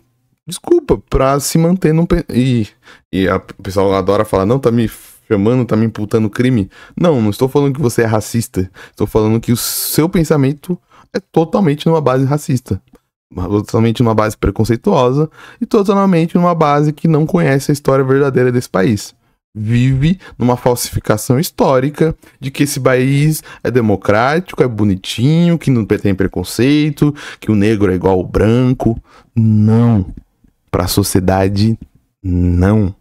[SPEAKER 1] pra se manter num... o pessoal adora falar, não, tá me chamando, tá me imputando crime. Não estou falando que você é racista. Estou falando que o seu pensamento é totalmente numa base racista. Totalmente numa base preconceituosa e totalmente numa base que não conhece a história verdadeira desse país. Vive numa falsificação histórica de que esse país é democrático, é bonitinho, que não tem preconceito, que o negro é igual ao branco. Não. Para a sociedade, não.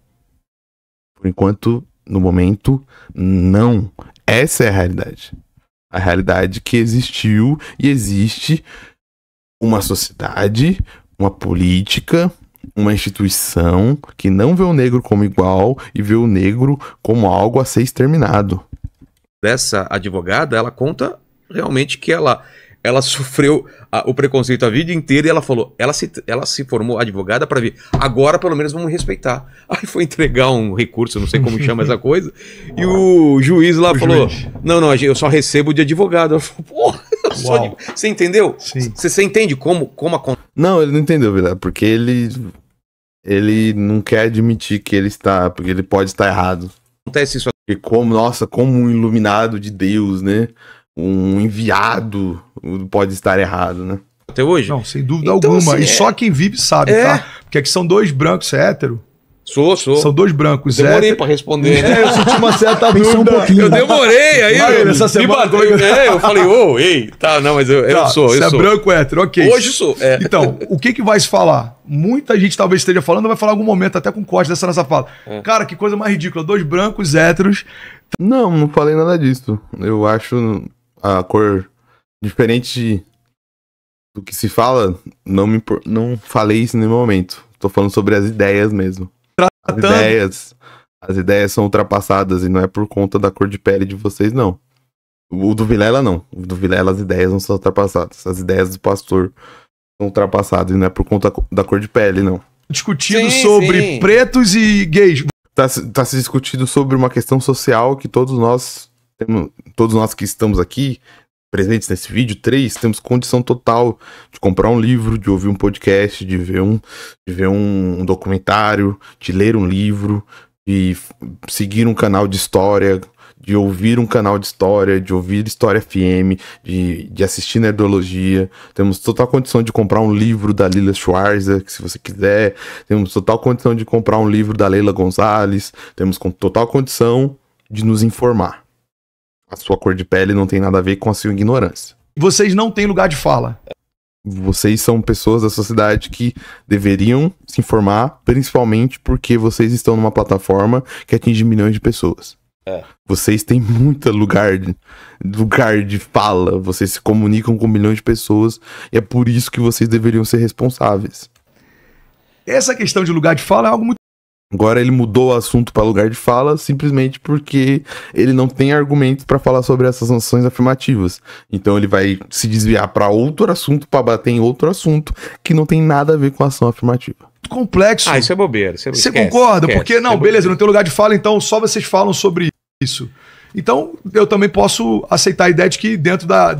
[SPEAKER 1] Por enquanto, no momento, não. Essa é a realidade. A realidade que existiu e existe uma sociedade, uma política, uma instituição que não vê o negro como igual e vê o negro como algo a ser exterminado.
[SPEAKER 3] Dessa advogada, ela conta realmente que ela sofreu o preconceito a vida inteira e ela falou, ela se formou advogada para ver, agora pelo menos vamos respeitar. Aí foi entregar um recurso, não sei como chama essa coisa, e o juiz lá falou, não, eu só recebo de advogado. Eu falei, porra, você entendeu?
[SPEAKER 2] Sim.
[SPEAKER 3] Você entende como acontece?
[SPEAKER 1] Não, ele não entendeu, Vila, porque ele não quer admitir que ele está, porque ele pode estar errado.
[SPEAKER 3] Acontece isso.
[SPEAKER 1] E como um iluminado de Deus, né? Um enviado pode estar errado, né?
[SPEAKER 3] Até hoje?
[SPEAKER 2] Não, sem dúvida
[SPEAKER 3] Então,
[SPEAKER 2] alguma.
[SPEAKER 3] assim,
[SPEAKER 2] E só quem vive sabe, tá? Porque aqui são dois brancos, você é hétero?
[SPEAKER 3] Sou.
[SPEAKER 2] São dois brancos
[SPEAKER 3] Demorei
[SPEAKER 2] héteros.
[SPEAKER 3] pra responder, né?
[SPEAKER 2] Eu senti uma certa
[SPEAKER 4] Pensou um
[SPEAKER 2] dúvida.
[SPEAKER 4] pouquinho.
[SPEAKER 3] Eu demorei, aí
[SPEAKER 2] Essa semana
[SPEAKER 3] me bateu, eu falei, ei, tá, não, mas eu
[SPEAKER 2] Tá,
[SPEAKER 3] sou.
[SPEAKER 2] você é branco hétero, ok.
[SPEAKER 3] Hoje sou. É.
[SPEAKER 2] Então, o que vai se falar? Muita gente talvez esteja falando, vai falar em algum momento, até com corte dessa nossa fala. Cara, que coisa mais ridícula. Dois brancos héteros.
[SPEAKER 1] Não falei nada disso. Eu acho a cor diferente do que se fala, não falei isso em nenhum momento. Tô falando sobre as ideias mesmo. As ideias são ultrapassadas e não é por conta da cor de pele de vocês, não. O do Vilela, não. O do Vilela, as ideias não são ultrapassadas. As ideias do pastor são ultrapassadas e não é por conta da cor de pele, não.
[SPEAKER 2] Discutindo sobre pretos e gays.
[SPEAKER 1] Tá se discutindo sobre uma questão social que todos nós que estamos aqui, presentes nesse vídeo, temos condição total de comprar um livro, de ouvir um podcast, de ver um documentário, de ler um livro, de seguir um canal de história, de ouvir um canal de história, de ouvir História FM, de assistir Nerdologia. Temos total condição de comprar um livro da Lila Schwarzer, que se você quiser. Temos total condição de comprar um livro da Leila Gonzalez. Temos total condição de nos informar. A sua cor de pele não tem nada a ver com a sua ignorância.
[SPEAKER 2] Vocês não têm lugar de fala.
[SPEAKER 1] Vocês são pessoas da sociedade que deveriam se informar, principalmente porque vocês estão numa plataforma que atinge milhões de pessoas. Vocês têm muito lugar de fala, vocês se comunicam com milhões de pessoas e é por isso que vocês deveriam ser responsáveis.
[SPEAKER 2] Essa questão de lugar de fala é algo muito...
[SPEAKER 1] Agora ele mudou o assunto para lugar de fala simplesmente porque ele não tem argumentos para falar sobre essas ações afirmativas. Então ele vai se desviar para outro assunto, para bater em outro assunto que não tem nada a ver com a ação afirmativa.
[SPEAKER 2] complexo.
[SPEAKER 3] Isso é bobeira.
[SPEAKER 2] Você concorda? Porque, não, beleza, não tem lugar de fala, então só vocês falam sobre isso. Então, eu também posso aceitar a ideia de que dentro da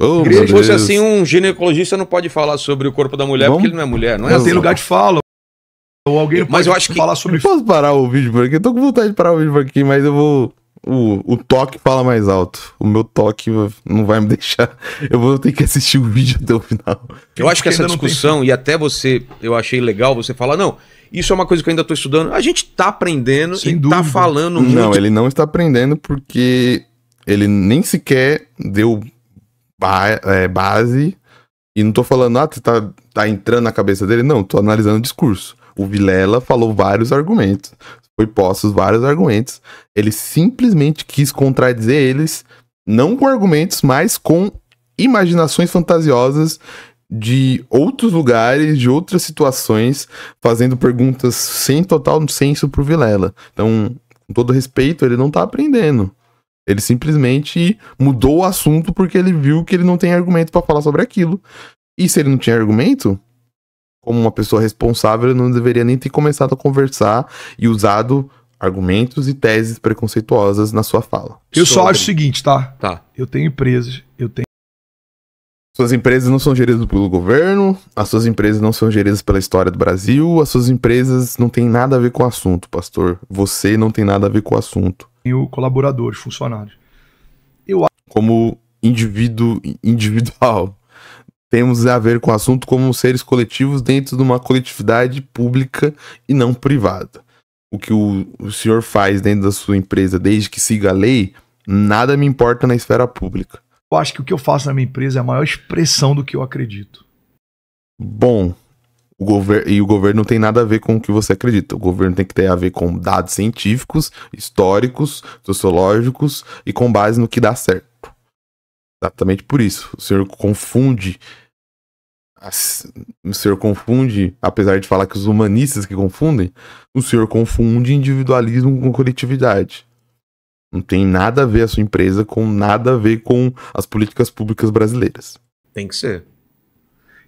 [SPEAKER 1] Oh,
[SPEAKER 3] se fosse assim, um ginecologista não pode falar sobre o corpo da mulher porque ele não é mulher, não é?
[SPEAKER 2] não tem lugar de fala. Ou alguém não
[SPEAKER 3] Mas
[SPEAKER 2] pode
[SPEAKER 3] eu acho que
[SPEAKER 2] falar sobre
[SPEAKER 1] Eu posso parar o vídeo por aqui? Eu tô com vontade de parar o vídeo por aqui, mas eu vou... O toque fala mais alto. O meu toque não vai me deixar... Eu vou ter que assistir o vídeo até o final.
[SPEAKER 3] Eu acho que essa discussão, e até você, eu achei legal você falar, não, isso é uma coisa que eu ainda tô estudando. A gente tá aprendendo
[SPEAKER 2] Sem
[SPEAKER 3] e
[SPEAKER 2] dúvida.
[SPEAKER 3] tá falando muito.
[SPEAKER 1] Não, ele não está aprendendo porque ele nem sequer deu base E não tô falando, você tá entrando na cabeça dele. Não, tô analisando o discurso. O Vilela falou vários argumentos. Foi postos vários argumentos. Ele simplesmente quis contradizer eles, não com argumentos, mas com imaginações fantasiosas de outros lugares, de outras situações, fazendo perguntas sem total senso pro Vilela. Então, com todo respeito, ele não tá aprendendo. Ele simplesmente mudou o assunto porque ele viu que ele não tem argumento pra falar sobre aquilo. E se ele não tinha argumento, como uma pessoa responsável, ele não deveria nem ter começado a conversar e usado argumentos e teses preconceituosas na sua fala.
[SPEAKER 2] Eu só acho o seguinte, tá?
[SPEAKER 3] Tá.
[SPEAKER 2] Eu tenho empresas, eu tenho...
[SPEAKER 1] Suas empresas não são geridas pelo governo, as suas empresas não são geridas pela história do Brasil, as suas empresas não têm nada a ver com o assunto, pastor. Você não tem nada a ver com o assunto.
[SPEAKER 2] tenho colaboradores, funcionários.
[SPEAKER 1] Como indivíduo individual, temos a ver com o assunto como seres coletivos dentro de uma coletividade pública e não privada. O que o senhor faz dentro da sua empresa, desde que siga a lei, nada me importa na esfera pública.
[SPEAKER 2] Eu acho que o que eu faço na minha empresa é a maior expressão do que eu acredito.
[SPEAKER 1] Bom, o governo não tem nada a ver com o que você acredita. O governo tem que ter a ver com dados científicos, históricos, sociológicos e com base no que dá certo. Exatamente por isso. O senhor confunde, apesar de falar que os humanistas que confundem, o senhor confunde individualismo com coletividade. Não tem nada a ver a sua empresa com nada a ver com as políticas públicas brasileiras.
[SPEAKER 3] Tem que ser.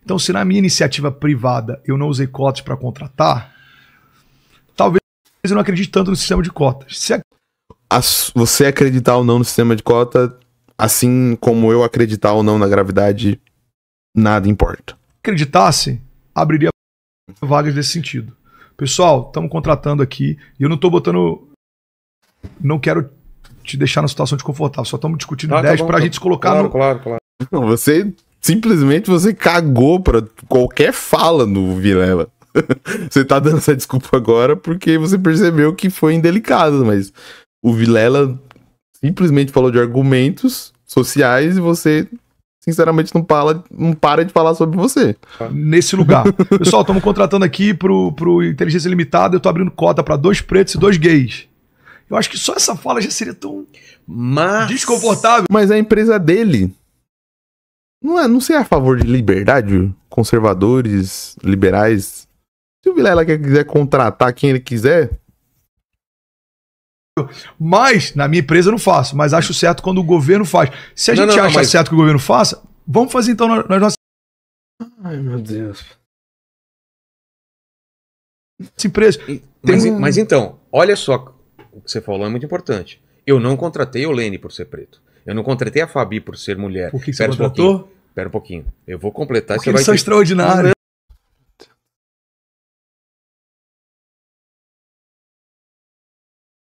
[SPEAKER 2] Então, se na minha iniciativa privada eu não usei cotas para contratar, talvez eu não acredite tanto no sistema de cotas. Se
[SPEAKER 1] Você acreditar ou não no sistema de cota, assim como eu acreditar ou não na gravidade, nada importa.
[SPEAKER 2] acreditasse, abriria vagas desse sentido. Pessoal, estamos contratando aqui e eu não estou botando... Não quero te deixar numa situação desconfortável, só estamos discutindo ideias para a gente se colocar no...
[SPEAKER 3] Claro.
[SPEAKER 1] Não, você cagou pra qualquer fala no Vilela. Você tá dando essa desculpa agora porque você percebeu que foi indelicado, mas o Vilela simplesmente falou de argumentos sociais e você, sinceramente, não para de falar sobre você.
[SPEAKER 2] Nesse lugar. Pessoal, estamos contratando aqui pro Inteligência Limitada, eu tô abrindo cota para 2 pretos e 2 gays. Eu acho que só essa fala já seria tão desconfortável.
[SPEAKER 1] Mas a empresa dele... Não sei a favor de liberdade, conservadores, liberais. Se o Vilela quiser contratar quem ele quiser...
[SPEAKER 2] Mas, na minha empresa eu não faço, mas acho certo quando o governo faz. Se a gente acha certo que o governo faça, vamos fazer então nas nossas...
[SPEAKER 1] Ai, meu Deus.
[SPEAKER 2] empresas.
[SPEAKER 3] Mas então, olha só, o que você falou é muito importante. Eu não contratei o Lene por ser preto. Eu não contratei a Fabi por ser mulher.
[SPEAKER 2] Por que você contratou?
[SPEAKER 3] Espera um pouquinho. Eu vou completar.
[SPEAKER 2] Porque eles são extraordinários.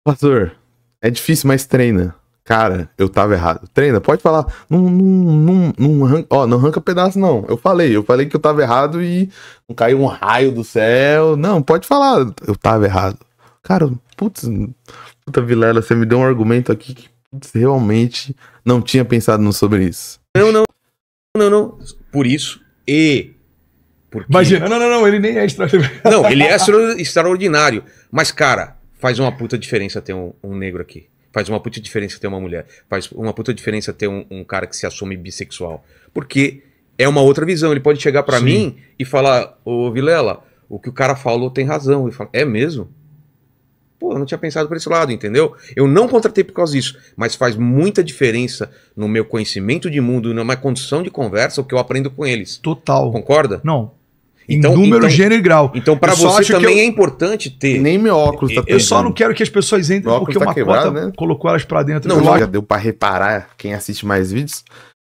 [SPEAKER 1] Pastor, é difícil, mas treina. Cara, eu tava errado. Treina, pode falar. Não arranca pedaço, não. Eu falei que eu tava errado e não caiu um raio do céu. Não, pode falar. Eu tava errado. Cara, puta Vilela, você me deu um argumento aqui que realmente não tinha pensado sobre isso.
[SPEAKER 3] Não. Por isso porque...
[SPEAKER 2] Imagina, não, ele nem é extraordinário.
[SPEAKER 3] Não, ele é extraordinário. Mas, cara, faz uma puta diferença ter um negro aqui. Faz uma puta diferença ter uma mulher. Faz uma puta diferença ter um cara que se assume bissexual. Porque é uma outra visão. Ele pode chegar pra mim e falar: ô Vilela, o que o cara falou tem razão. E fala: é mesmo? Pô, eu não tinha pensado por esse lado, entendeu? Eu não contratei por causa disso, mas faz muita diferença no meu conhecimento de mundo, na minha condição de conversa, o que eu aprendo com eles.
[SPEAKER 2] Total.
[SPEAKER 3] Concorda?
[SPEAKER 2] Não.
[SPEAKER 3] Então,
[SPEAKER 2] número, gênero e grau.
[SPEAKER 3] Então, pra você também é importante ter...
[SPEAKER 1] Nem meu óculos tá
[SPEAKER 2] Eu só não quero que as pessoas entrem porque uma cota, né, colocou elas pra dentro.
[SPEAKER 1] Não, já deu pra reparar quem assiste mais vídeos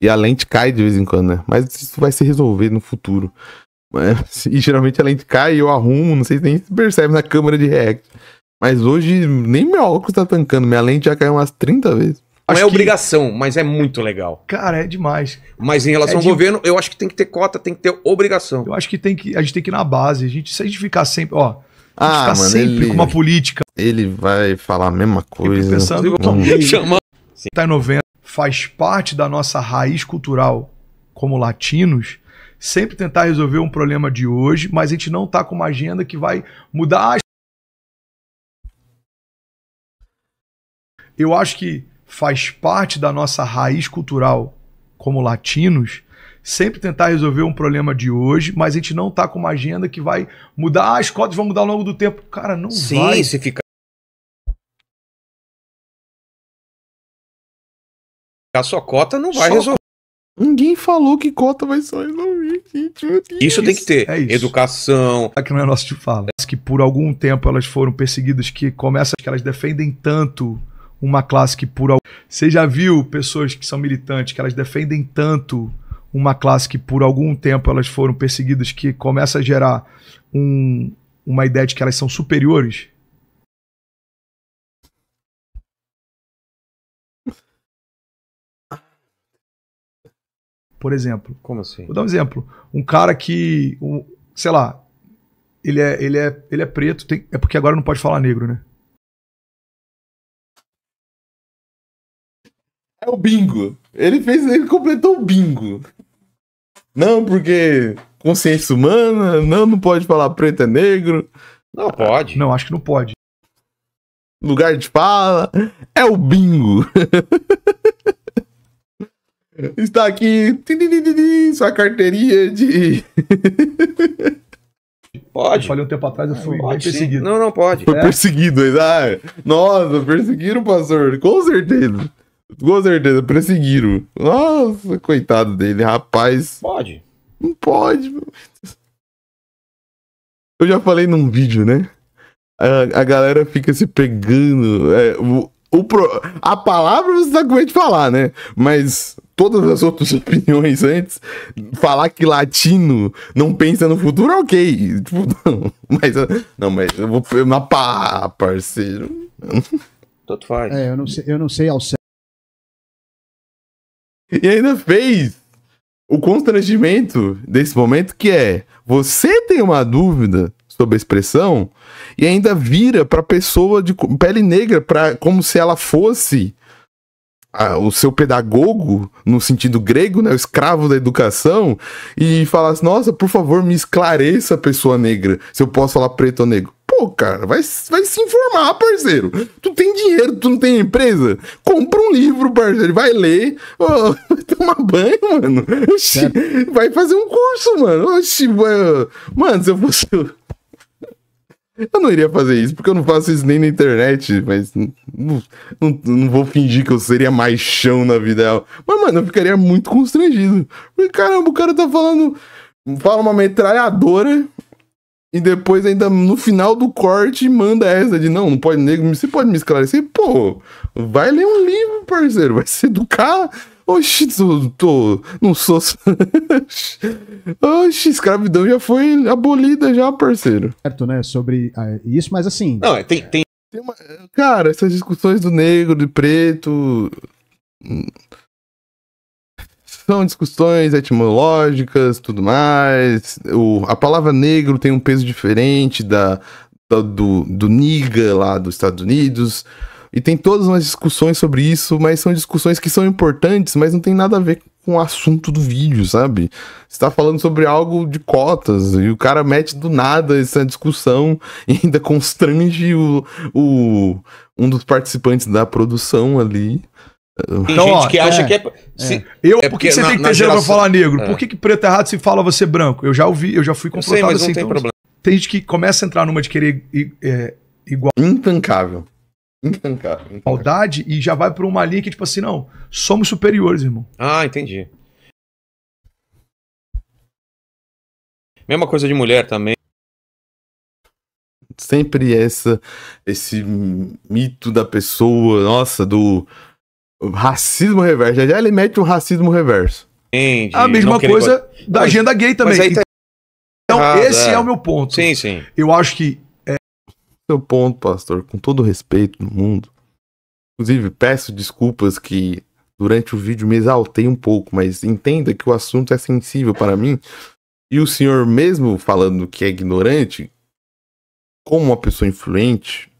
[SPEAKER 1] e a lente cai de vez em quando, né? Mas isso vai se resolver no futuro. E geralmente a lente cai e eu arrumo, não sei se nem se percebe na câmera de React. Mas hoje nem meu óculos tá tancando, minha lente já caiu umas 30 vezes.
[SPEAKER 3] Não é obrigação, mas é muito legal.
[SPEAKER 2] Cara, é demais.
[SPEAKER 3] Mas em relação ao governo, eu acho que tem que ter cota, tem que ter obrigação.
[SPEAKER 2] Eu acho que a gente tem que ir na base. Se a gente ficar sempre,
[SPEAKER 1] sempre
[SPEAKER 2] com uma política.
[SPEAKER 1] Ele vai falar a mesma coisa.
[SPEAKER 2] Pensando, tá em 90, faz parte da nossa raiz cultural como latinos sempre tentar resolver um problema de hoje, mas a gente não tá com uma agenda que vai mudar. Eu acho que faz parte da nossa raiz cultural como latinos sempre tentar resolver um problema de hoje, mas a gente não tá com uma agenda que vai mudar. As cotas vão mudar ao longo do tempo. Cara, não
[SPEAKER 3] Sim,
[SPEAKER 2] vai.
[SPEAKER 3] se ficar só cota, não vai
[SPEAKER 2] Só
[SPEAKER 3] resolver.
[SPEAKER 1] Ninguém falou que cota vai só resolver, gente. Meu Deus.
[SPEAKER 3] Isso tem que ter.
[SPEAKER 2] É isso.
[SPEAKER 3] Educação.
[SPEAKER 2] Que não é nosso de fala. Que por algum tempo elas foram perseguidas, que começa que elas defendem tanto uma classe que por algum... Você já viu pessoas que são militantes que elas defendem tanto uma classe que por algum tempo elas foram perseguidas, que começa a gerar uma ideia de que elas são superiores? Por exemplo.
[SPEAKER 3] Como assim?
[SPEAKER 2] Vou dar um exemplo. Um cara que, sei lá, ele é preto, é porque agora não pode falar negro, né?
[SPEAKER 1] É o bingo. Ele completou o bingo. Não, porque consciência humana, não pode falar preto é negro.
[SPEAKER 3] Não pode.
[SPEAKER 2] Não, acho que não pode.
[SPEAKER 1] Lugar de fala, é o bingo. Está aqui sua carteirinha de...
[SPEAKER 3] Pode.
[SPEAKER 2] Eu falei um tempo atrás, eu fui bem
[SPEAKER 3] Pode sim.
[SPEAKER 2] perseguido.
[SPEAKER 3] Não pode.
[SPEAKER 1] Foi perseguido. Nossa, perseguiram o pastor. Com certeza. Com certeza, perseguiram. Nossa, coitado dele, rapaz.
[SPEAKER 3] Pode.
[SPEAKER 1] Não pode. Meu. Eu já falei num vídeo, né? A galera fica se pegando. A palavra você tá com medo de falar, né? Mas todas as outras opiniões antes, falar que latino não pensa no futuro, ok. Tipo, mas eu vou na pá, parceiro.
[SPEAKER 3] Tanto faz.
[SPEAKER 4] Eu não sei ao certo.
[SPEAKER 1] E ainda fez o constrangimento desse momento, que é: você tem uma dúvida sobre a expressão e ainda vira pra pessoa de pele negra, como se ela fosse o seu pedagogo, no sentido grego, né, o escravo da educação, e falasse: nossa, por favor, me esclareça, pessoa negra, se eu posso falar preto ou negro. Pô, cara, vai se informar, parceiro. Tu tem dinheiro, tu não tem empresa? Compra um livro, parceiro, vai ler, vai tomar banho, mano. Oxi, vai fazer um curso, mano. Oxi, mano, se eu fosse... Eu não iria fazer isso, porque eu não faço isso nem na internet, mas não vou fingir que eu seria mais chão na vida real. Mas, mano, eu ficaria muito constrangido. Porque, caramba, o cara tá fala uma metralhadora e depois ainda no final do corte manda essa de não pode negro, você pode me esclarecer? Pô, vai ler um livro, parceiro, vai se educar. Oxi, não sou... Oxi, escravidão já foi abolida já, parceiro.
[SPEAKER 4] Certo, né? Sobre isso, mas assim...
[SPEAKER 3] Não, tem...
[SPEAKER 1] Cara, essas discussões do negro, do preto... São discussões etimológicas, tudo mais. A palavra negro tem um peso diferente do niga lá dos Estados Unidos. E tem todas umas discussões sobre isso, mas são discussões que são importantes, mas não tem nada a ver com o assunto do vídeo, sabe? Você tá falando sobre algo de cotas, e o cara mete do nada essa discussão e ainda constrange um dos participantes da produção ali.
[SPEAKER 3] Tem gente que acha que é...
[SPEAKER 2] Por que você tem que ter geração... pra falar negro? Por que preto é errado se fala você branco? Eu já ouvi, eu já fui confrontado
[SPEAKER 3] mas
[SPEAKER 2] assim.
[SPEAKER 3] Não tem problema.
[SPEAKER 2] Tem gente que começa a entrar numa de querer igual...
[SPEAKER 1] Intancável.
[SPEAKER 2] Igualdade e já vai por uma linha que tipo assim, não, somos superiores, irmão.
[SPEAKER 3] Ah, entendi. Mesma coisa de mulher também.
[SPEAKER 1] Sempre esse mito da pessoa, nossa, do racismo reverso. Já ele mete um racismo reverso.
[SPEAKER 3] Entendi.
[SPEAKER 2] A mesma coisa da agenda gay também.
[SPEAKER 3] Mas aí tá
[SPEAKER 2] então,
[SPEAKER 3] errado,
[SPEAKER 2] esse é o meu ponto.
[SPEAKER 3] Sim, sim.
[SPEAKER 2] Eu acho que
[SPEAKER 1] Seu ponto, pastor, com todo o respeito no mundo. Inclusive, peço desculpas que durante o vídeo me exaltei um pouco, mas entenda que o assunto é sensível para mim. E o senhor, mesmo falando que é ignorante, como uma pessoa influente,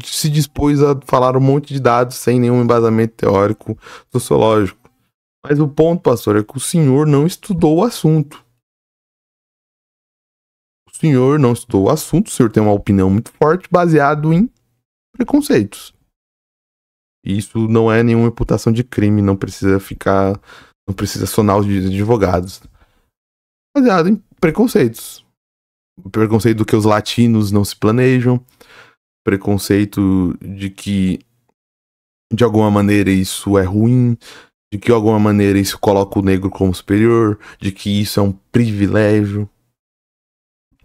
[SPEAKER 1] se dispôs a falar um monte de dados sem nenhum embasamento teórico, sociológico. Mas o ponto, pastor, é que o senhor não estudou o assunto. O senhor não estudou o assunto, o senhor tem uma opinião muito forte baseado em preconceitos. Isso não é nenhuma imputação de crime, não precisa sonar os advogados. Baseado em preconceitos. O preconceito do que os latinos não se planejam, preconceito de que de alguma maneira isso é ruim, de que de alguma maneira isso coloca o negro como superior, de que isso é um privilégio.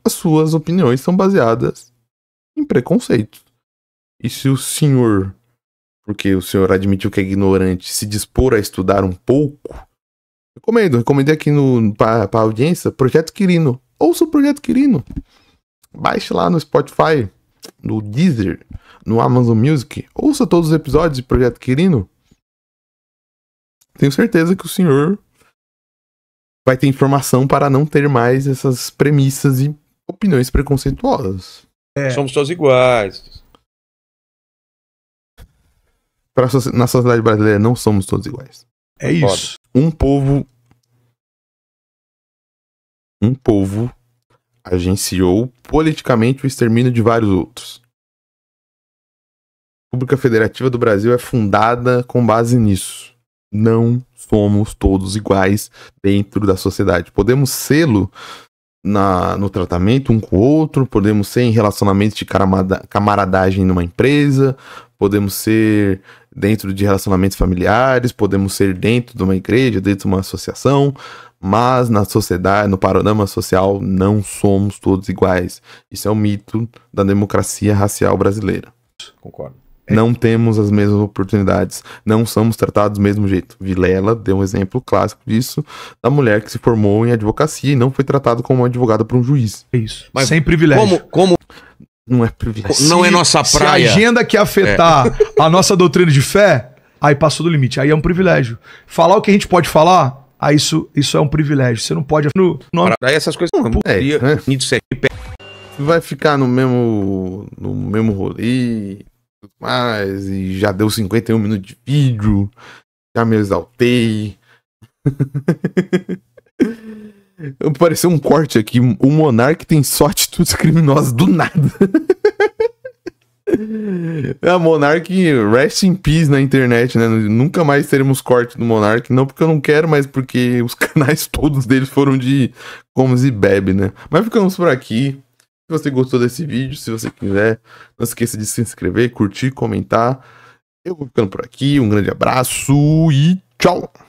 [SPEAKER 1] As suas opiniões são baseadas em preconceitos. E se o senhor, porque o senhor admitiu que é ignorante, se dispor a estudar um pouco, recomendei aqui para a audiência, Projeto Quirino. Ouça o Projeto Quirino. Baixe lá no Spotify, no Deezer, no Amazon Music. Ouça todos os episódios de Projeto Quirino. Tenho certeza que o senhor vai ter informação para não ter mais essas premissas e opiniões preconceituosas.
[SPEAKER 3] Somos todos iguais.
[SPEAKER 1] Na sociedade brasileira não somos todos iguais.
[SPEAKER 2] É isso.
[SPEAKER 1] Um povo agenciou politicamente o extermínio de vários outros. A República Federativa do Brasil é fundada com base nisso. Não somos todos iguais dentro da sociedade. Podemos sê-lo no tratamento um com o outro, podemos ser em relacionamentos de camaradagem numa empresa, podemos ser dentro de relacionamentos familiares, podemos ser dentro de uma igreja, dentro de uma associação, mas na sociedade, no panorama social, não somos todos iguais. Isso é um mito da democracia racial brasileira.
[SPEAKER 3] Concordo.
[SPEAKER 1] Não temos as mesmas oportunidades, não somos tratados do mesmo jeito. Vilela deu um exemplo clássico disso, da mulher que se formou em advocacia e não foi tratada como uma advogada por um juiz.
[SPEAKER 2] É isso.
[SPEAKER 3] Mas
[SPEAKER 2] sem privilégio.
[SPEAKER 3] Como
[SPEAKER 1] Não é privilégio.
[SPEAKER 3] não é nossa
[SPEAKER 2] Se a
[SPEAKER 3] praia.
[SPEAKER 2] agenda quer afetar a nossa doutrina de fé, aí passou do limite. Aí é um privilégio. Falar o que a gente pode falar, aí isso é um privilégio. Você não pode...
[SPEAKER 3] Daí essas coisas não poderia.
[SPEAKER 1] Vai ficar no mesmo rolê, mas e já deu 51 minutos de vídeo, já me exaltei. Apareceu um corte aqui, o Monark tem só atitudes criminosas do nada. A Monark, rest in peace na internet, né? Nunca mais teremos corte do Monark, não porque eu não quero, mas porque os canais todos deles foram de Comes e Bebe, né? Mas ficamos por aqui. Se você gostou desse vídeo, se você quiser, não esqueça de se inscrever, curtir, comentar. Eu vou ficando por aqui, um grande abraço e tchau!